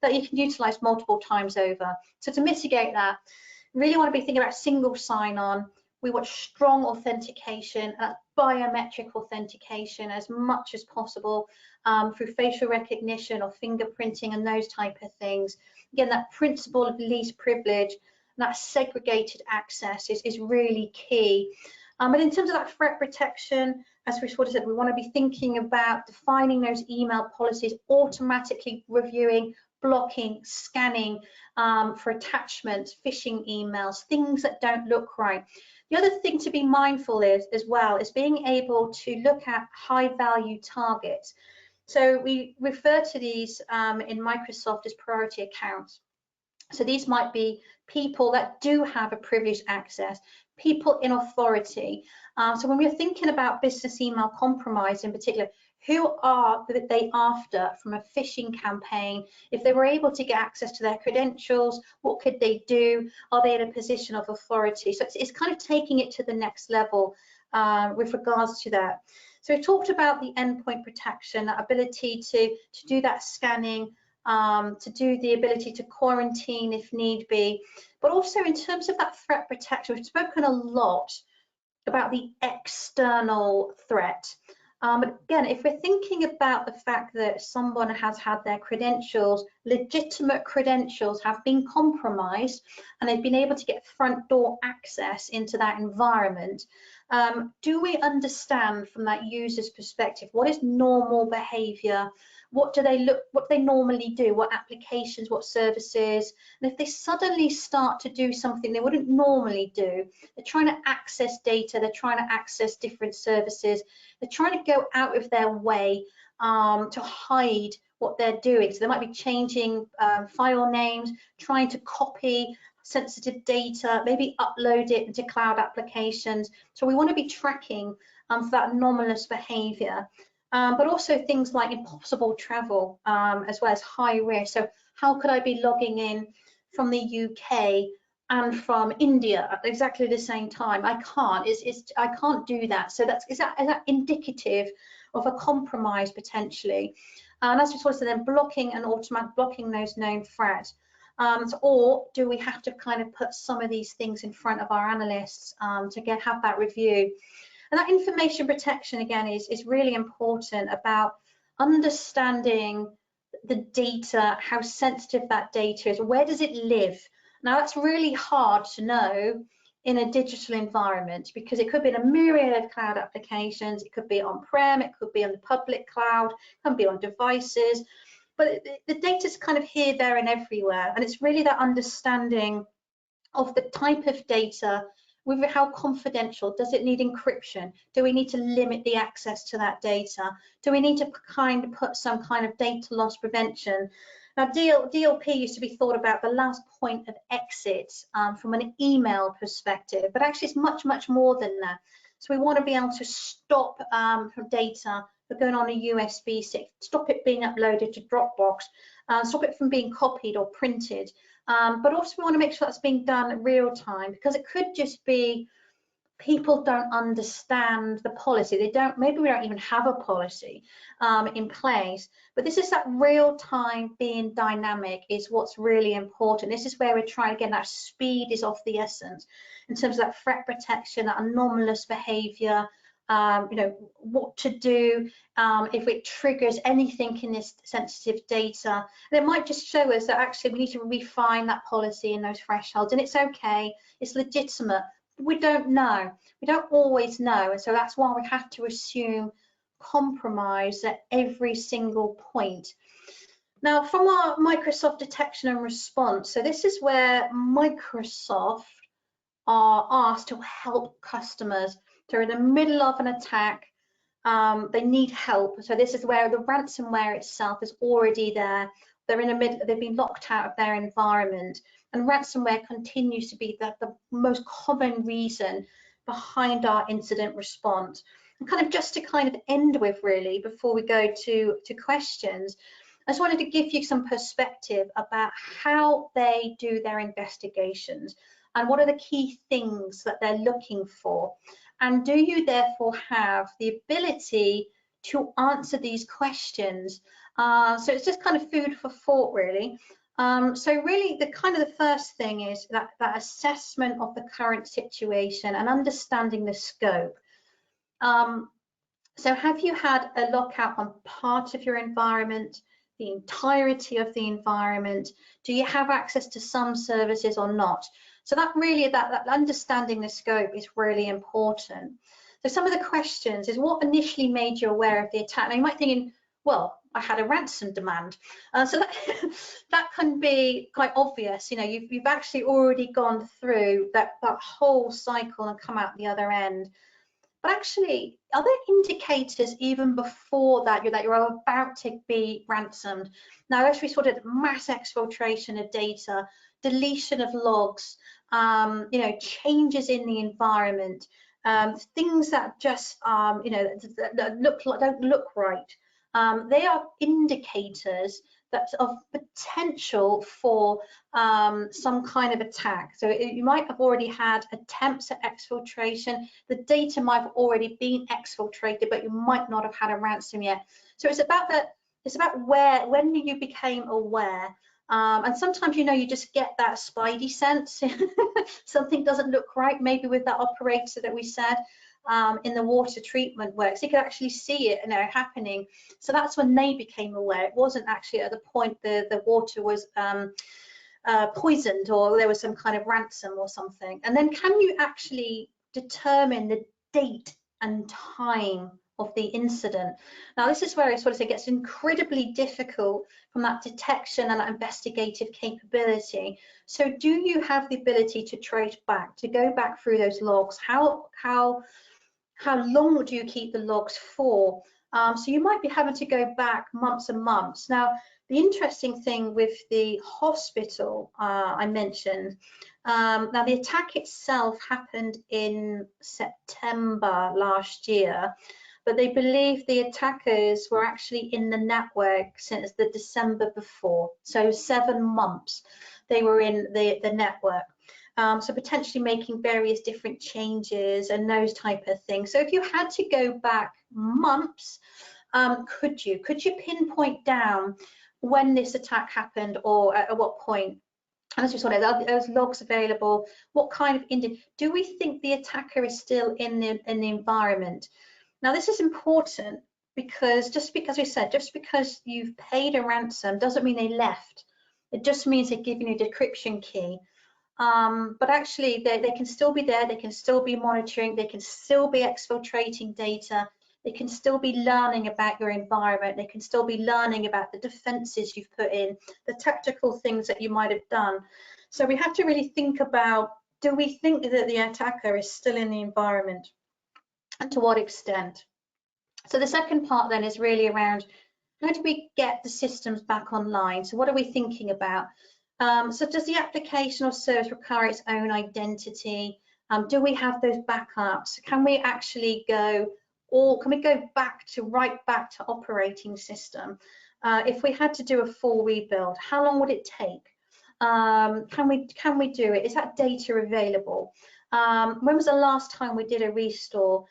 that you can utilize multiple times over. So to mitigate that, really want to be thinking about single sign-on. We want strong authentication, biometric authentication as much as possible through facial recognition or fingerprinting and those type of things. Again, that principle of least privilege, that segregated access is really key. But in terms of that threat protection, as we sort of said, we want to be thinking about defining those email policies, automatically reviewing, blocking, scanning for attachments, phishing emails, things that don't look right. The other thing to be mindful as well is being able to look at high value targets. So we refer to these in Microsoft as priority accounts. So these might be people that do have a privileged access, people in authority. So when we're thinking about business email compromise in particular, who are they after from a phishing campaign? If they were able to get access to their credentials, what could they do? Are they in a position of authority? So it's kind of taking it to the next level with regards to that. So we talked about the endpoint protection, that ability to do that scanning, to do the ability to quarantine if need be, but also in terms of that threat protection, we've spoken a lot about the external threat. But again, if we're thinking about the fact that someone has had their credentials, legitimate credentials have been compromised, and they've been able to get front door access into that environment, do we understand from that user's perspective what is normal behavior? What do they normally do? What applications, what services? And if they suddenly start to do something they wouldn't normally do, they're trying to access data, they're trying to access different services, they're trying to go out of their way to hide what they're doing. So they might be changing file names, trying to copy sensitive data, maybe upload it into cloud applications. So we want to be tracking for that anomalous behavior. But also things like impossible travel as well as high risk. So how could I be logging in from the UK and from India at exactly the same time? I can't. I can't do that. So is that indicative of a compromise potentially? And as we sort of said, then blocking and automatic blocking those known threats. Or do we have to kind of put some of these things in front of our analysts to have that review? And that information protection, again, is really important about understanding the data, how sensitive that data is, where does it live? Now, that's really hard to know in a digital environment, because it could be in a myriad of cloud applications, it could be on-prem, it could be on the public cloud, it can be on devices, but the data's kind of here, there, and everywhere, and it's really that understanding of the type of data, with how confidential, does it need encryption? Do we need to limit the access to that data? Do we need to kind of put some kind of data loss prevention? Now, DLP used to be thought about the last point of exit from an email perspective, but actually it's much, much more than that. So we want to be able to stop data from going on a USB stick, stop it being uploaded to Dropbox, stop it from being copied or printed. But also we want to make sure that's being done real time, because it could just be people don't understand the policy. They don't, maybe we don't even have a policy in place, but this is that real time being dynamic is what's really important. This is where we're trying, again, that speed is of the essence in terms of that threat protection, that anomalous behavior, you know, what to do if it triggers anything in this sensitive data. And it might just show us that actually we need to refine that policy and those thresholds, and it's okay, it's legitimate. We don't know, we don't always know, and so that's why we have to assume compromise at every single point. Now, from our Microsoft detection and response, so this is where Microsoft are asked to help customers. They're in the middle of an attack, they need help. So this is where the ransomware itself is already there. They're in the middle, they've been locked out of their environment, and ransomware continues to be the most common reason behind our incident response. And kind of just to kind of end with, really, before we go to questions, I just wanted to give you some perspective about how they do their investigations and what are the key things that they're looking for. And do you therefore have the ability to answer these questions? So it's just kind of food for thought, really. So really the first thing is that assessment of the current situation and understanding the scope. So have you had a lockout on part of your environment, the entirety of the environment? Do you have access to some services or not? So that really, that understanding the scope is really important. So some of the questions is, what initially made you aware of the attack? Now you might be thinking, well, I had a ransom demand. So that can be quite obvious. You know, you've actually already gone through that whole cycle and come out the other end. But actually, are there indicators even before that you're about to be ransomed? Now, as we sort of mass exfiltration of data, deletion of logs, you know, changes in the environment, things that just you know, that don't look right. They are indicators that's of potential for some kind of attack. So you might have already had attempts at exfiltration. The data might have already been exfiltrated, but you might not have had a ransom yet. So it's about that. It's about when you became aware. And sometimes, you know, you just get that spidey sense. Something doesn't look right, maybe with that operator that we said in the water treatment works. So you could actually see it, you know, happening. So that's when they became aware. It wasn't actually at the point the water was poisoned or there was some kind of ransom or something. And then can you actually determine the date and time of the incident? Now this is where I sort of say it gets incredibly difficult from that detection and that investigative capability. So do you have the ability to trace back, to go back through those logs? How long do you keep the logs for? So you might be having to go back months and months. Now the interesting thing with the hospital I mentioned, now the attack itself happened in September last year, but they believe the attackers were actually in the network since the December before, so 7 months they were in the network. So potentially making various different changes and those type of things. So if you had to go back months, could you pinpoint down when this attack happened or at what point? And as we saw, are those logs available? What kind of do we think the attacker is still in the environment? Now this is important because just because you've paid a ransom doesn't mean they left. It just means they're giving you a decryption key. but actually they can still be there, they can still be monitoring, they can still be exfiltrating data, they can still be learning about your environment, they can still be learning about the defenses you've put in, the tactical things that you might have done. So we have to really think about, do we think that the attacker is still in the environment, and to what extent? So the second part then is really around, how do we get the systems back online? So what are we thinking about? So does the application or service require its own identity? Do we have those backups? Can we actually go, or can we go back to right back to operating system? If we had to do a full rebuild, how long would it take? Can we do it? Is that data available? When was the last time we did a restore?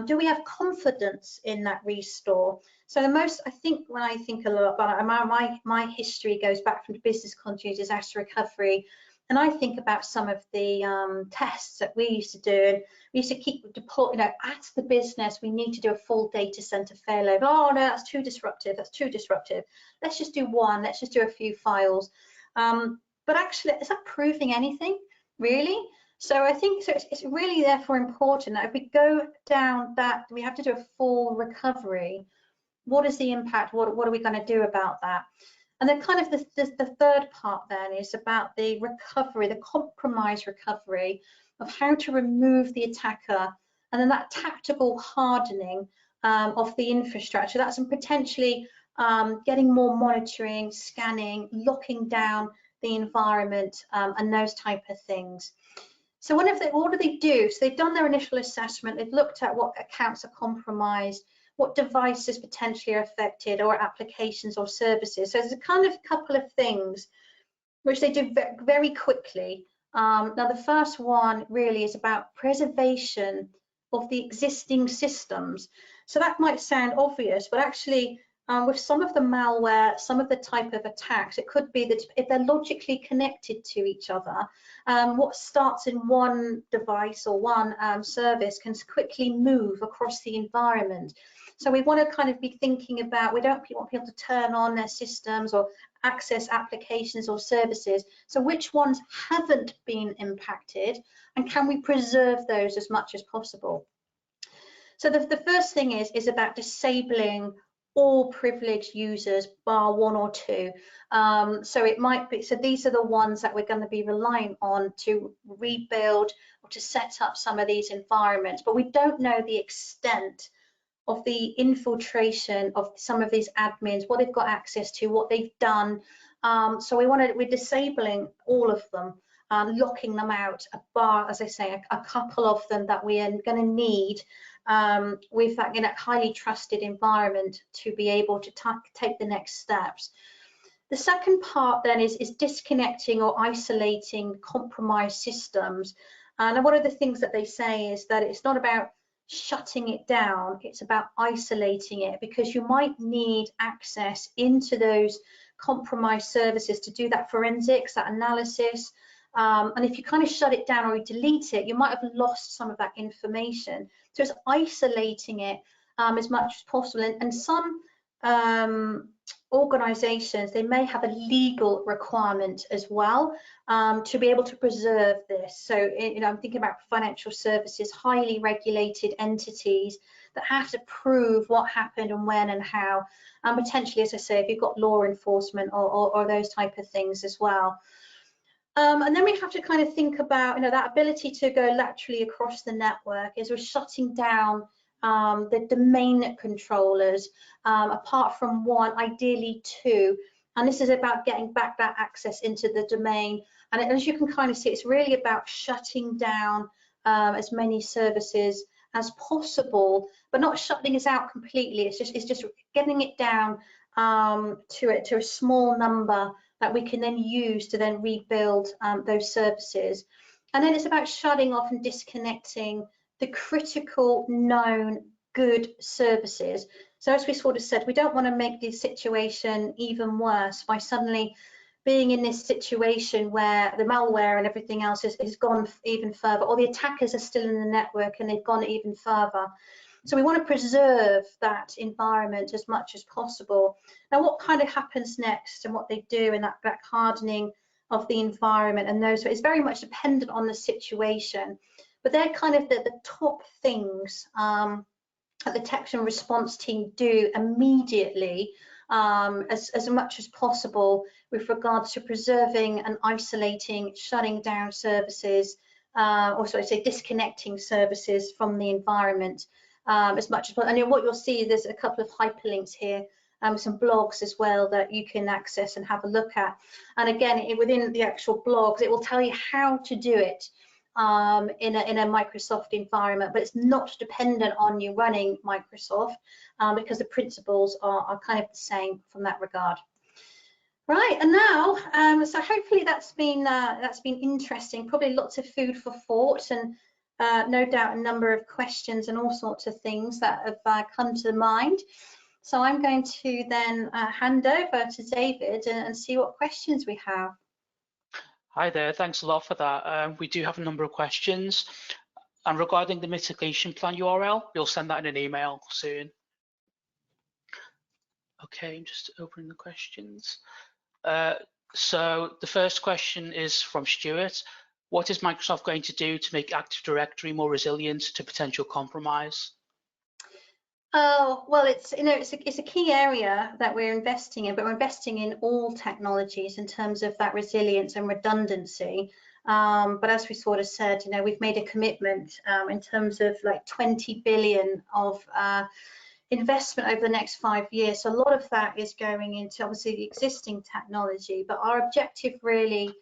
Do we have confidence in that restore? So the most, I think, when I think a lot about my history goes back from business continuity disaster recovery, and I think about some of the tests that we used to do, and we used to keep deploying, at the business, we need to do a full data center failover. Oh no, that's too disruptive. That's too disruptive. Let's just do one. Let's just do a few files. But actually, is that proving anything, really? So I think it's really therefore important that if we go down that, we have to do a full recovery. What is the impact? What are we going to do about that? And then kind of the third part then is about the recovery, the compromise recovery of how to remove the attacker, and then that tactical hardening of the infrastructure. That's potentially getting more monitoring, scanning, locking down the environment, and those type of things. So what do they do? So they've done their initial assessment, they've looked at what accounts are compromised, what devices potentially are affected, or applications or services. So there's a kind of couple of things which they do very quickly. Now the first one really is about preservation of the existing systems. So that might sound obvious, but actually with some of the malware, some of the type of attacks, it could be that if they're logically connected to each other, what starts in one device or one service can quickly move across the environment. So we want to kind of be thinking about, we don't want people to turn on their systems or access applications or services. So which ones haven't been impacted, and can we preserve those as much as possible? So the first thing is about disabling all privileged users bar one or two. So it might be, so these are the ones that we're going to be relying on to rebuild or to set up some of these environments, but we don't know the extent of the infiltration of some of these admins, what they've got access to, what they've done. So we're disabling all of them, locking them out, as I say, a couple of them that we are going to need with that in a highly trusted environment to be able to take the next steps. The second part then is disconnecting or isolating compromised systems. And one of the things that they say is that it's not about shutting it down, it's about isolating it, because you might need access into those compromised services to do that forensics, that analysis. And if you kind of shut it down or you delete it, you might have lost some of that information. So it's isolating it as much as possible. And some organizations, they may have a legal requirement as well to be able to preserve this. So I'm thinking about financial services, highly regulated entities that have to prove what happened and when and how, and potentially, as I say, if you've got law enforcement or those type of things as well. And then we have to kind of think about, that ability to go laterally across the network is we're shutting down the domain controllers, apart from one, ideally two. And this is about getting back that access into the domain. And as you can kind of see, it's really about shutting down as many services as possible, but not shutting us out completely. It's just getting it down to a small number that we can then use to then rebuild those services. And then it's about shutting off and disconnecting the critical known good services. So as we sort of said, we don't want to make the situation even worse by suddenly being in this situation where the malware and everything else has gone even further, or the attackers are still in the network and they've gone even further. So we want to preserve that environment as much as possible. Now, what kind of happens next and what they do in that hardening of the environment and those. So it's very much dependent on the situation. But they're kind of the top things that the detection and response team do immediately, as much as possible with regards to preserving and isolating, shutting down services, or sorry, say disconnecting services from the environment as much as possible. And what you'll see, there's a couple of hyperlinks here, some blogs as well that you can access and have a look at. And again, within the actual blogs, it will tell you how to do it in a Microsoft environment, but it's not dependent on you running Microsoft because the principles are kind of the same from that regard. Right, and now, so hopefully that's been interesting. Probably lots of food for thought, and no doubt a number of questions and all sorts of things that have come to mind. So I'm going to then hand over to David and see what questions we have. Hi there, thanks a lot for that. We do have a number of questions. And regarding the mitigation plan URL, we'll send that in an email soon. Okay, I'm just opening the questions. So the first question is from Stuart. What is Microsoft going to do to make Active Directory more resilient to potential compromise? Oh, well, it's a key area that we're investing in, but we're investing in all technologies in terms of that resilience and redundancy. But as we sort of said, we've made a commitment in terms of like 20 billion of investment over the next 5 years. So a lot of that is going into obviously the existing technology, but our objective really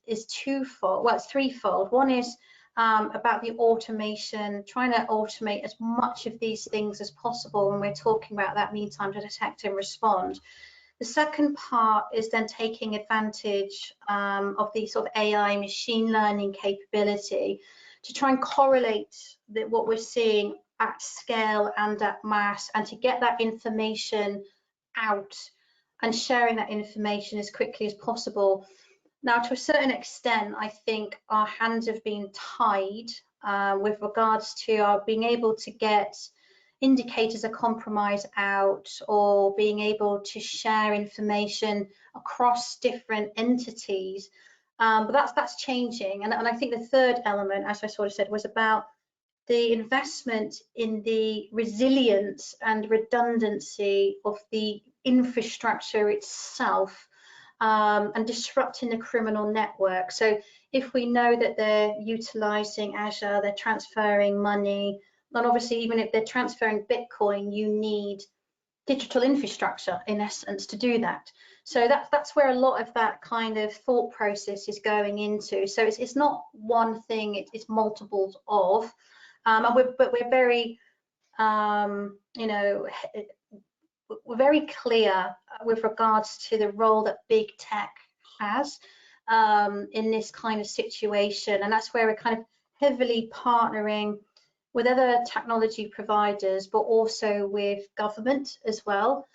is twofold. Well, it's threefold. One is about the automation, trying to automate as much of these things as possible when we're talking about that mean time to detect and respond. The second part is then taking advantage of the sort of AI machine learning capability to try and correlate what we're seeing at scale and at mass, and to get that information out and sharing that information as quickly as possible. Now, to a certain extent, I think our hands have been tied with regards to our being able to get indicators of compromise out, or being able to share information across different entities. But that's changing. And I think the third element, as I sort of said, was about the investment in the resilience and redundancy of the infrastructure itself, and disrupting the criminal network. So if we know that they're utilizing Azure, they're transferring money, then obviously even if they're transferring Bitcoin, you need digital infrastructure in essence to do that. So that's where a lot of that kind of thought process is going into. So it's not one thing, it's multiples of, but we're very, we're very clear with regards to the role that big tech has in this kind of situation, and that's where we're kind of heavily partnering with other technology providers, but also with government as well,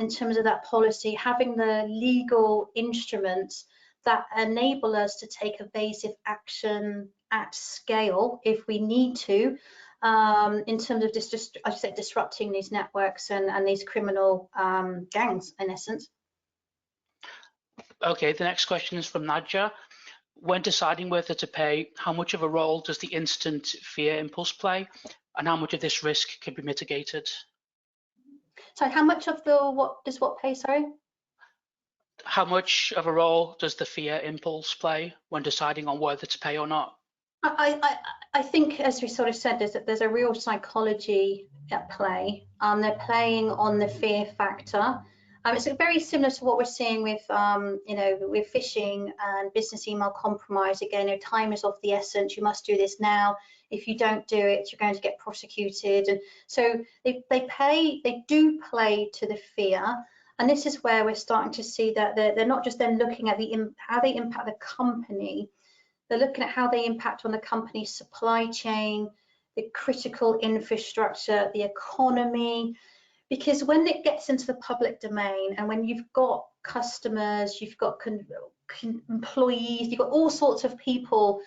in terms of that policy, having the legal instruments that enable us to take evasive action at scale if we need to, in terms of just I said, disrupting these networks and these criminal gangs in essence. Okay, the next question is from Nadja. When deciding whether to pay, how much of a role does the instant fear impulse play, and how much of this risk can be mitigated? So how much of the what play, sorry? How much of a role does the fear impulse play when deciding on whether to pay or not? I think, as we sort of said, there's a real psychology at play. They're playing on the fear factor. It's very similar to what we're seeing with, with phishing and business email compromise. Again, time is of the essence. You must do this now. If you don't do it, you're going to get prosecuted. And so they do play to the fear. And this is where we're starting to see that they're not just then looking at how they impact the company. They're looking at how they impact on the company's supply chain, the critical infrastructure, the economy. Because when it gets into the public domain, and when you've got customers, you've got employees, you've got all sorts of people,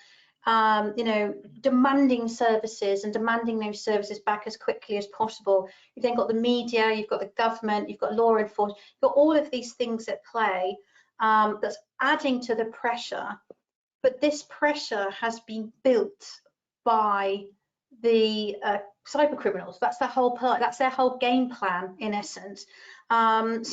demanding services and demanding those services back as quickly as possible. You've then got the media, you've got the government, you've got law enforcement, you've got all of these things at play. that's adding to the pressure. But this pressure has been built by the cyber criminals. That's their whole that's their whole game plan, in essence. And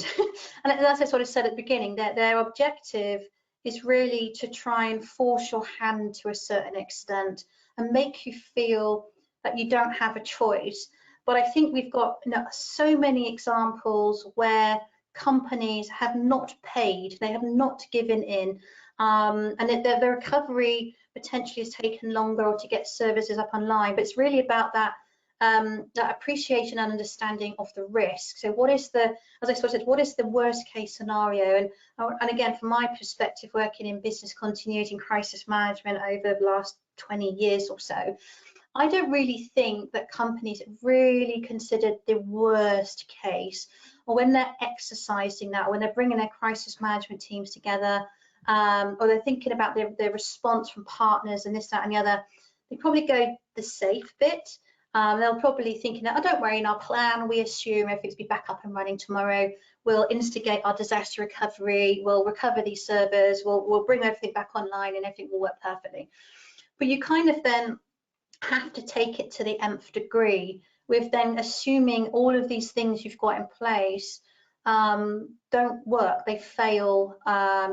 as I sort of said at the beginning, their objective is really to try and force your hand to a certain extent and make you feel that you don't have a choice. But I think we've got so many examples where companies have not paid, they have not given in, and the recovery potentially has taken longer, or to get services up online. But it's really about that that appreciation and understanding of the risk. So what is the, as I sort of said, what is the worst case scenario? And again, from my perspective, working in business continuity and crisis management over the last 20 years or so, I don't really think that companies really considered the worst case, or when they're exercising that, or when they're bringing their crisis management teams together, or they're thinking about their response from partners and this, that, and the other, they probably go the safe bit. They'll probably thinking, oh, don't worry, in our plan, we assume everything's be back up and running tomorrow. We'll instigate our disaster recovery. We'll recover these servers. We'll bring everything back online, and everything will work perfectly. But you kind of then have to take it to the nth degree with then assuming all of these things you've got in place don't work, they fail,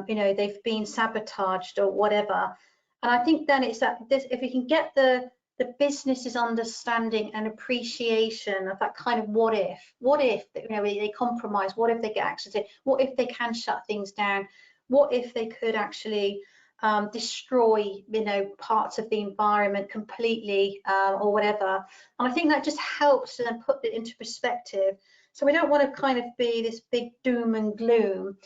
you know, they've been sabotaged or whatever. And I think then it's that this, if we can get the business's understanding and appreciation of that kind of what if, you know, they compromise, what if they get access to it, what if they can shut things down, what if they could actually destroy, you know, parts of the environment completely, or whatever. And I think that just helps to then put it into perspective. So we don't want to kind of be this big doom and gloom,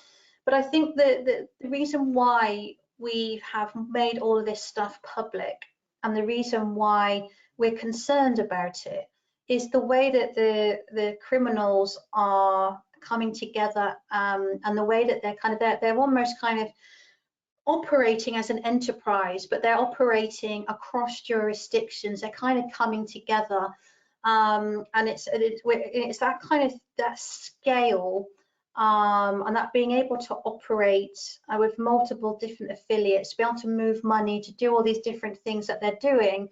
but I think that the reason why we have made all of this stuff public, and the reason why we're concerned about it, is the way that the criminals are coming together, and the way that they're kind of they're almost kind of operating as an enterprise, but they're operating across jurisdictions. They're kind of coming together, and it's that kind of that scale, and that being able to operate with multiple different affiliates, to be able to move money, to do all these different things that they're doing,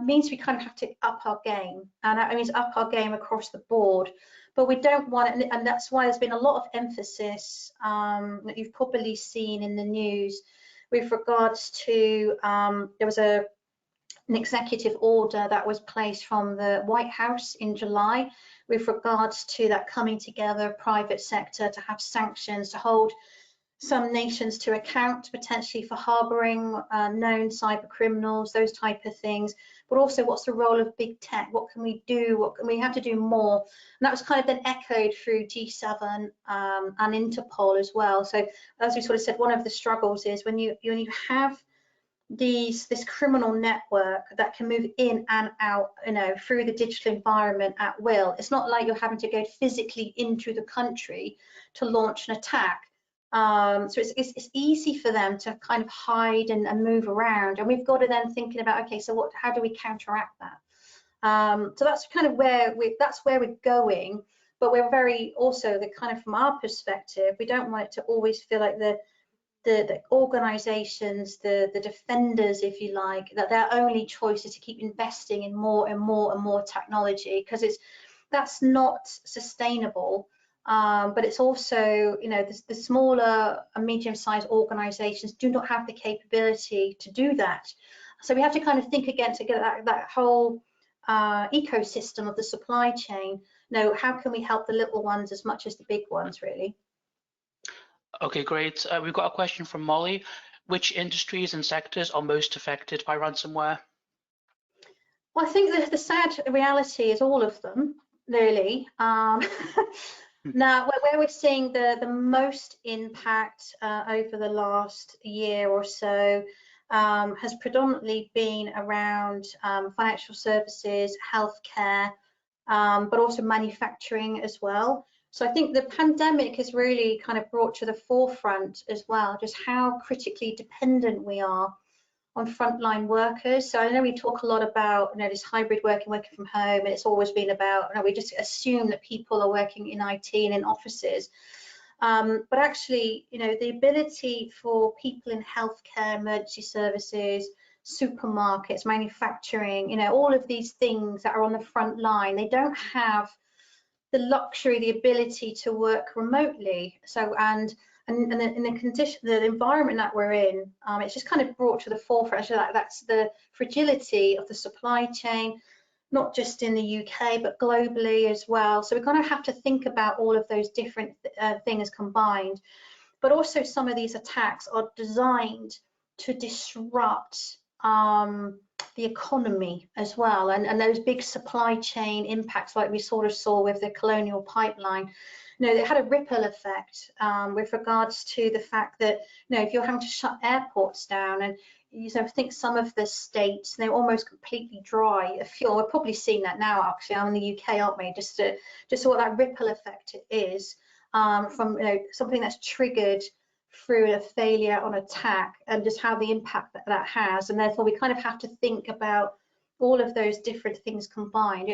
means we kind of have to up our game, and that means up our game across the board. But we don't want it, and that's why there's been a lot of emphasis that you've probably seen in the news with regards to there was an executive order that was placed from the White House in July with regards to that coming together private sector to have sanctions, to hold some nations to account potentially for harboring known cyber criminals, those type of things. But also, what's the role of big tech? What can we do? What can we have to do more? And that was kind of then echoed through G7 and Interpol as well. So as we sort of said, one of the struggles is when you have this criminal network that can move in and out, you know, through the digital environment at will. It's not like you're having to go physically into the country to launch an attack. So it's easy for them to kind of hide and move around, and we've got to then thinking about, okay, so how do we counteract that? So that's kind of where we're going, but we're very also the kind of, from our perspective, we don't want it to always feel like the organizations, the defenders, if you like, that their only choice is to keep investing in more and more and more technology, because that's not sustainable. But it's also, you know, the smaller and medium-sized organizations do not have the capability to do that. So we have to kind of think again to get that whole ecosystem of the supply chain. You know, how can we help the little ones as much as the big ones, really? Okay, great. We've got a question from Molly. Which industries and sectors are most affected by ransomware? Well, I think the sad reality is all of them, really. Now, where we're seeing the most impact over the last year or so has predominantly been around financial services, healthcare, but also manufacturing as well. So I think the pandemic has really kind of brought to the forefront as well just how critically dependent we are on frontline workers. So I know we talk a lot about, you know, this hybrid working from home, and it's always been about, you know, we just assume that people are working in IT and in offices. But actually, the ability for people in healthcare, emergency services, supermarkets, manufacturing, all of these things that are on the front line, they don't have the luxury, the ability to work remotely. So, and in the condition, the environment that we're in, it's just kind of brought to the forefront. So that's the fragility of the supply chain, not just in the UK, but globally as well. So we're going to have to think about all of those different things combined. But also some of these attacks are designed to disrupt the economy as well, and those big supply chain impacts like we sort of saw with the Colonial Pipeline. It had a ripple effect with regards to the fact that, if you're having to shut airports down, and I think some of the states, they're almost completely dry of fuel. We're probably seeing that now, actually, in the UK, aren't we? Just what that ripple effect is from something that's triggered through a failure on attack, and just how the impact that has. And therefore we kind of have to think about all of those different things combined.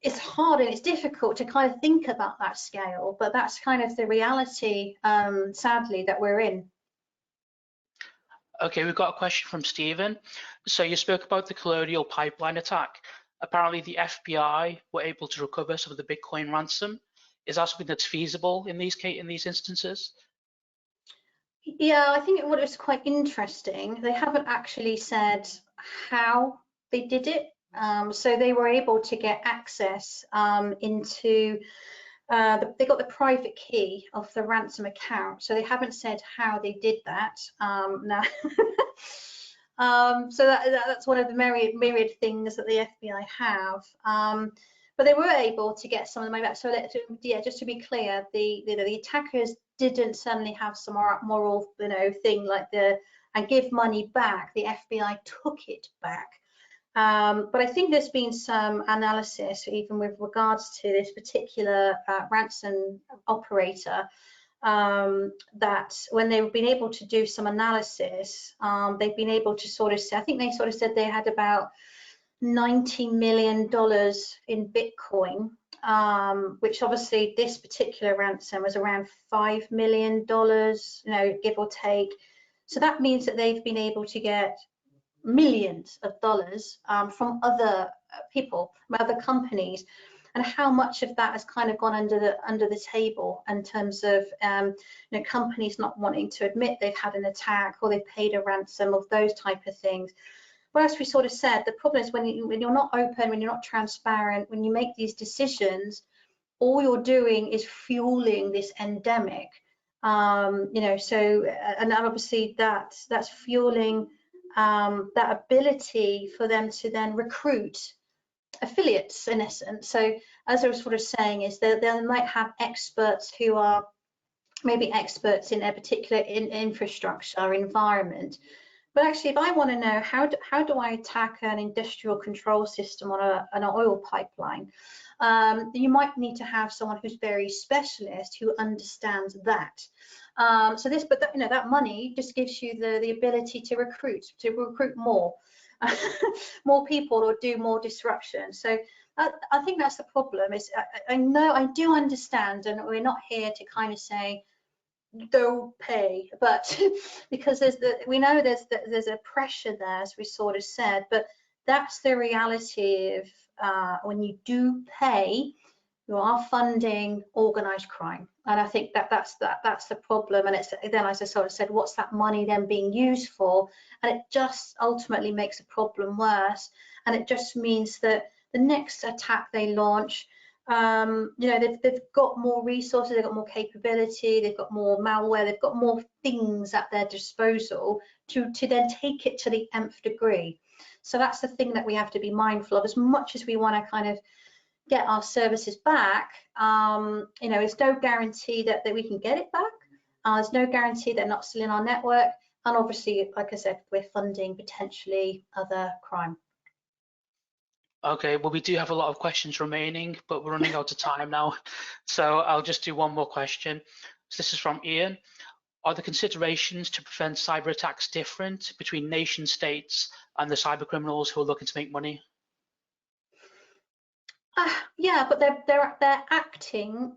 It's hard and it's difficult to kind of think about that scale, but that's kind of the reality, sadly, that we're in. Okay, we've got a question from Stephen. So you spoke about the Colonial Pipeline attack. Apparently the FBI were able to recover some of the Bitcoin ransom. Is that something that's feasible in these instances? Yeah, I think what was quite interesting, they haven't actually said how they did it. So they were able to get access into, they got the private key of the ransom account. So they haven't said how they did that. No. So that's one of the myriad things that the FBI have. But they were able to get some of the money back. So yeah, just to be clear, the attackers didn't suddenly have some moral thing like and give money back. The FBI took it back. But I think there's been some analysis, even with regards to this particular ransom operator, that when they've been able to do some analysis, they've been able to sort of say, I think they sort of said they had about $90 million in Bitcoin, which obviously this particular ransom was around $5 million, give or take. So that means that they've been able to get millions of dollars from other people, from other companies, and how much of that has kind of gone under the table in terms of companies not wanting to admit they've had an attack or they've paid a ransom, of those type of things. But as we sort of said, the problem is when you're not open, when you're not transparent, when you make these decisions, all you're doing is fueling this endemic. So and obviously that's fueling that ability for them to then recruit affiliates, in essence. So as I was sort of saying, is that they might have experts who are maybe experts in a particular infrastructure environment. But actually, if I want to know how do I attack an industrial control system on an oil pipeline, you might need to have someone who's very specialist who understands that. So this, but that money just gives you the ability to recruit more, more people, or do more disruption. So I think that's the problem. Is I do understand, and we're not here to kind of say don't pay, but because we know there's a pressure there, as we sort of said, but that's the reality of when you do pay, you are funding organized crime. And I think that's the problem. And it's then, as I sort of said, what's that money then being used for? And it just ultimately makes the problem worse. And it just means that the next attack they launch, they've got more resources, they've got more capability, they've got more malware, they've got more things at their disposal to then take it to the nth degree. So that's the thing that we have to be mindful of. As much as we want to kind of get our services back, there's no guarantee that we can get it back. There's no guarantee they're not still in our network. And obviously, like I said, we're funding potentially other crime. Okay, well, we do have a lot of questions remaining, but we're running out of time now. So I'll just do one more question. So this is from Ian. Are the considerations to prevent cyber attacks different between nation states and the cyber criminals who are looking to make money? Yeah, but they're acting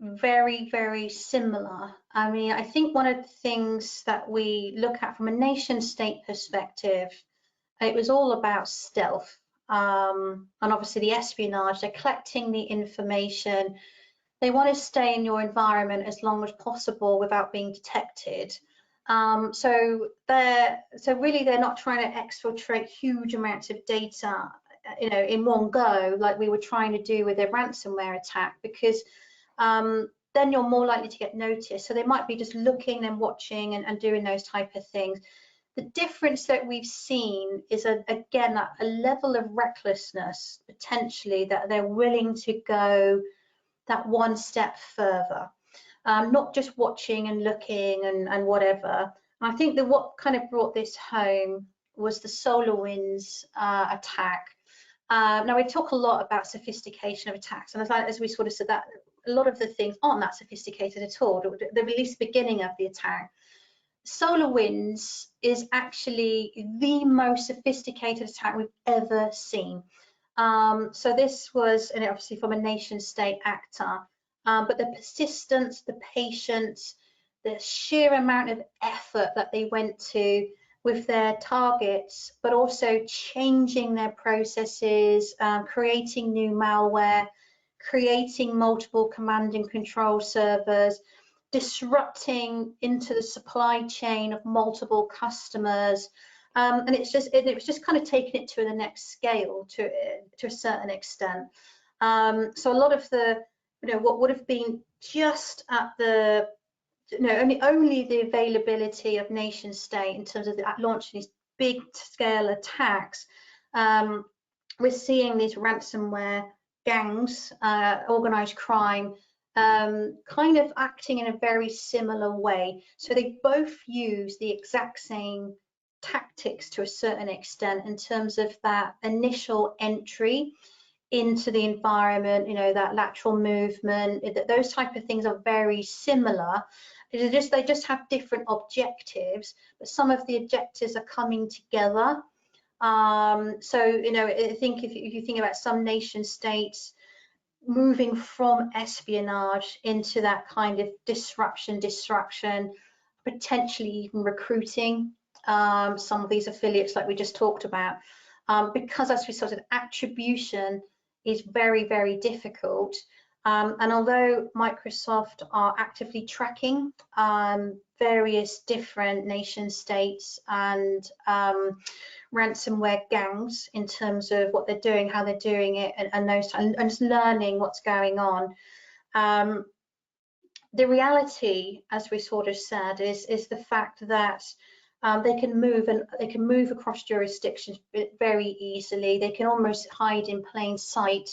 very, very similar. I mean, I think one of the things that we look at from a nation state perspective, it was all about stealth. And obviously the espionage, they're collecting the information. They want to stay in your environment as long as possible without being detected. So really they're not trying to exfiltrate huge amounts of data, you know, in one go, like we were trying to do with a ransomware attack, because then you're more likely to get noticed. So they might be just looking and watching and doing those type of things. The difference that we've seen is, again, a level of recklessness, potentially, that they're willing to go that one step further, not just watching and looking and whatever. And I think that what kind of brought this home was the SolarWinds attack. Now, we talk a lot about sophistication of attacks, and as we sort of said, that a lot of the things aren't that sophisticated at all, at least the beginning of the attack. SolarWinds is actually the most sophisticated attack we've ever seen. So this was, and obviously from a nation state actor, but the persistence, the patience, the sheer amount of effort that they went to with their targets, but also changing their processes, creating new malware, creating multiple command and control servers, disrupting into the supply chain of multiple customers, and it was just kind of taking it to the next scale to a certain extent. So a lot of the, you know, what would have been just at the, you know, only the availability of nation state in terms of launching these big scale attacks, we're seeing these ransomware gangs, organized crime, kind of acting in a very similar way. So they both use the exact same tactics to a certain extent in terms of that initial entry into the environment, you know, that lateral movement, those type of things are very similar. They just have different objectives, but some of the objectives are coming together. So, you know, I think if you think about some nation states moving from espionage into that kind of disruption, potentially even recruiting some of these affiliates like we just talked about, because as we said, attribution is very, very difficult. And although Microsoft are actively tracking various different nation states and ransomware gangs in terms of what they're doing, how they're doing it, and just learning what's going on. The reality, as we sort of said, is the fact that they can move across jurisdictions very easily. They can almost hide in plain sight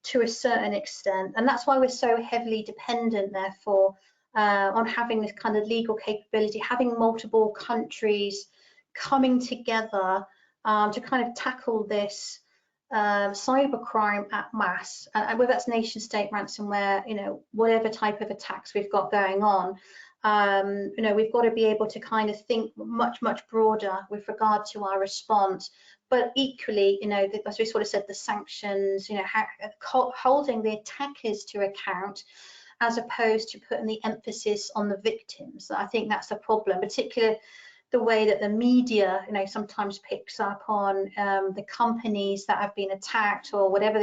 to a certain extent, and that's why we're so heavily dependent, therefore, on having this kind of legal capability, having multiple countries coming together to kind of tackle this cybercrime at mass, and whether that's nation state ransomware, you know, whatever type of attacks we've got going on. You know, we've got to be able to kind of think much broader with regard to our response, but equally, you know, as we sort of said, the sanctions, you know, holding the attackers to account as opposed to putting the emphasis on the victims. I think that's a problem, particularly the way that the media, you know, sometimes picks up on the companies that have been attacked or whatever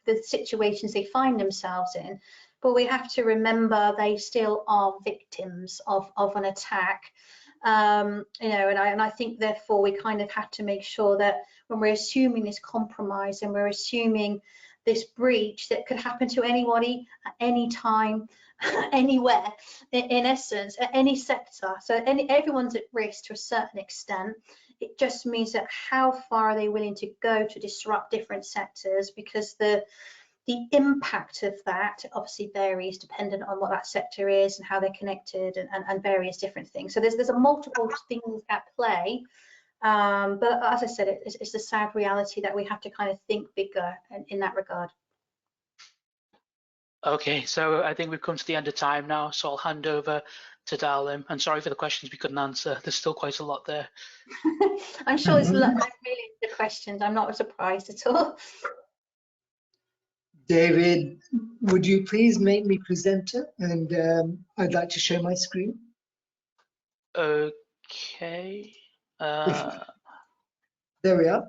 the situations they find themselves in. But we have to remember they still are victims of an attack. You know, and I think therefore we kind of have to make sure that when we're assuming this compromise and we're assuming this breach that could happen to anybody at any time, anywhere, in essence, at any sector. So everyone's at risk to a certain extent. It just means that how far are they willing to go to disrupt different sectors, because the impact of that obviously varies dependent on what that sector is and how they're connected and various different things. So there's a multiple things at play. But as I said, it's the sad reality that we have to kind of think bigger in that regard. Okay, so I think we've come to the end of time now, so I'll hand over to Dalim. And sorry for the questions we couldn't answer. There's still quite a lot there. I'm sure there's millions of questions. I'm not surprised at all. David, would you please make me presenter? And I'd like to share my screen. Okay. There we are.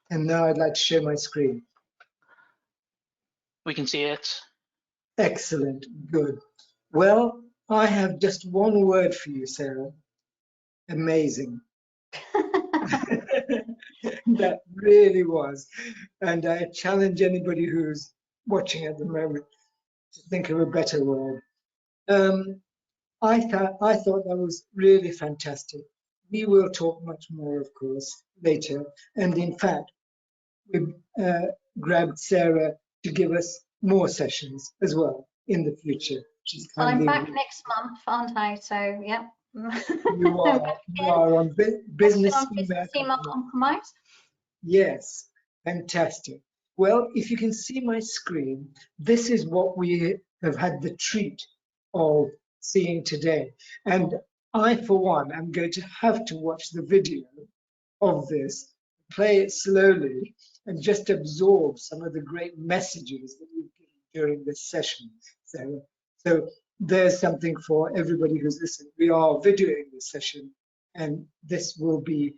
And now I'd like to share my screen. We can see it. Excellent, good. Well, I have just one word for you, Sarah. Amazing. That really was. And I challenge anybody who's watching at the moment to think of a better word. I thought that was really fantastic. We will talk much more, of course, later. And in fact, we grabbed Sarah to give us more sessions as well in the future. She's Well, I'm kindly. back next month, aren't I? So, yeah. You are on business email compromise. Yes, fantastic. Well, if you can see my screen, this is what we have had the treat of seeing today. And I, for one, am going to have to watch the video of this, play it slowly, and just absorb some of the great messages that we've given during this session. So there's something for everybody who's listening. We are videoing this session, and this will be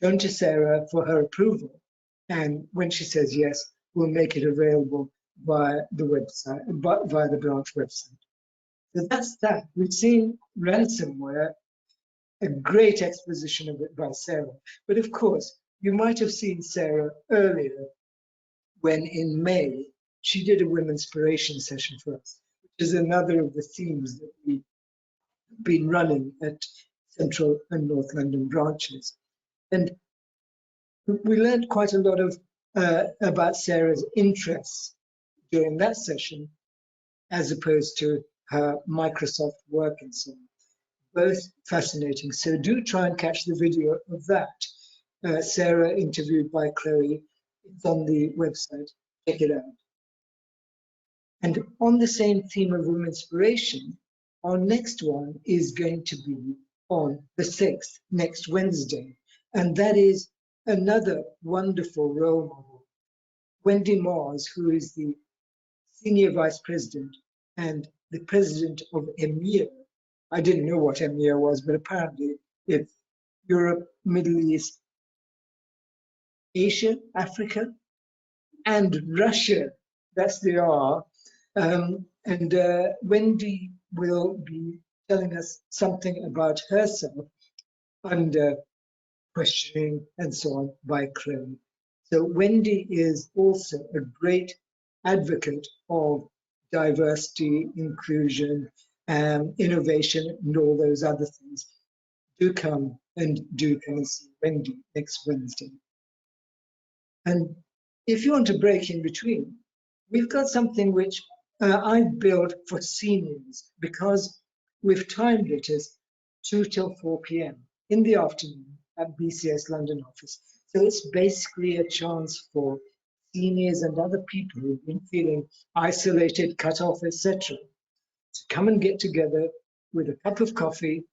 shown to Sarah for her approval. And when she says yes, we'll make it available via the website, via the branch website. So that's that. We've seen ransomware, a great exposition of it by Sarah. But of course, you might have seen Sarah earlier when in May, she did a women's inspiration session for us, which is another of the themes that we've been running at Central and North London branches. And we learned quite a lot of about Sarah's interests during that session, as opposed to her Microsoft work and so on. Both fascinating. So do try and catch the video of that. Sarah interviewed by Chloe. It's on the website. Check it out. And on the same theme of women's inspiration, our next one is going to be on the 6th, next Wednesday. And that is another wonderful role model, Wendy Mars, who is the Senior Vice President and the President of EMEA. I didn't know what EMEA was, but apparently it's Europe, Middle East, Asia, Africa, and Russia. That's the R. And Wendy will be telling us something about herself under questioning and so on by Chloe. So Wendy is also a great advocate of diversity, inclusion, innovation, and all those other things. Do come and see Wendy next Wednesday. And if you want a break in between, we've got something which I've built for seniors because we've timed it as 2 till 4 p.m. in the afternoon at BCS London office. So it's basically a chance for seniors and other people who've been feeling isolated, cut off, etc., to come and get together with a cup of coffee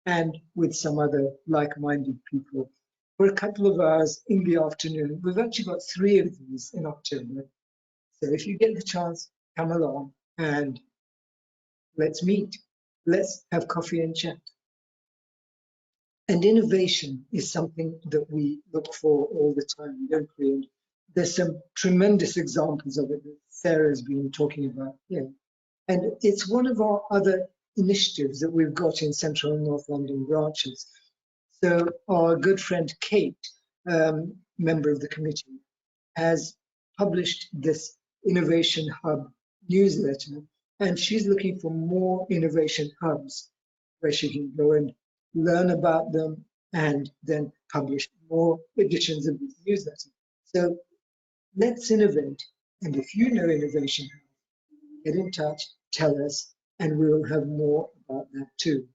and with some other like-minded people for a couple of hours in the afternoon. We've actually got 3 of these in October. So if you get the chance, come along and let's meet. Let's have coffee and chat. And innovation is something that we look for all the time, don't we? And there's some tremendous examples of it that Sarah's been talking about here. And it's one of our other initiatives that we've got in Central and North London branches. So our good friend Kate, member of the committee, has published this Innovation Hub newsletter, and she's looking for more innovation hubs where she can go and learn about them and then publish more editions of this newsletter. So let's innovate. And if you know Innovation Hub, get in touch, tell us, and we will have more about that too.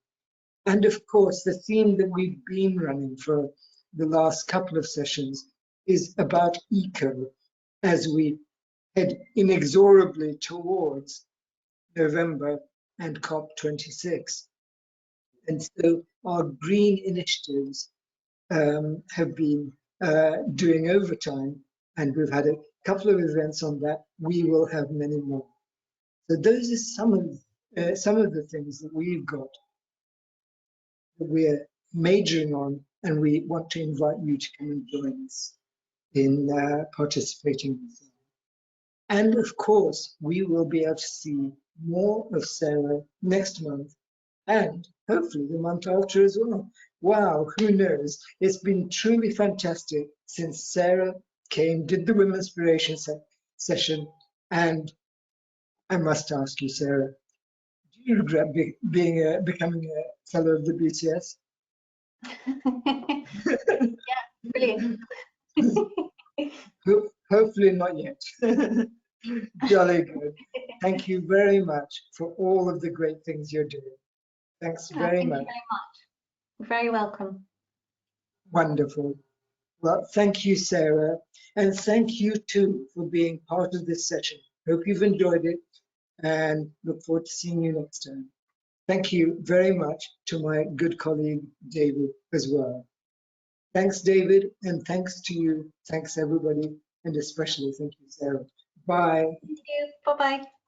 And of course, the theme that we've been running for the last couple of sessions is about eco as we head inexorably towards November and COP26. And so our green initiatives have been doing overtime and we've had a couple of events on that. We will have many more. So those are some of the things that we've got that we're majoring on, and we want to invite you to come and join us in participating. And of course, we will be able to see more of Sarah next month, and hopefully the month after as well. Wow, who knows? It's been truly fantastic since Sarah came, did the Women's Inspiration session, and I must ask you, Sarah, do you regret becoming a fellow of the BCS? Yeah, brilliant. Hopefully not yet. Jolly good. Thank you very much for all of the great things you're doing. Thanks very much. Thank you very much. You're very welcome. Wonderful. Well, thank you, Sarah. And thank you too for being part of this session. Hope you've enjoyed it and look forward to seeing you next time. Thank you very much to my good colleague, David, as well. Thanks, David, and thanks to you. Thanks, everybody, and especially thank you, Sarah. Bye. Thank you. Bye-bye.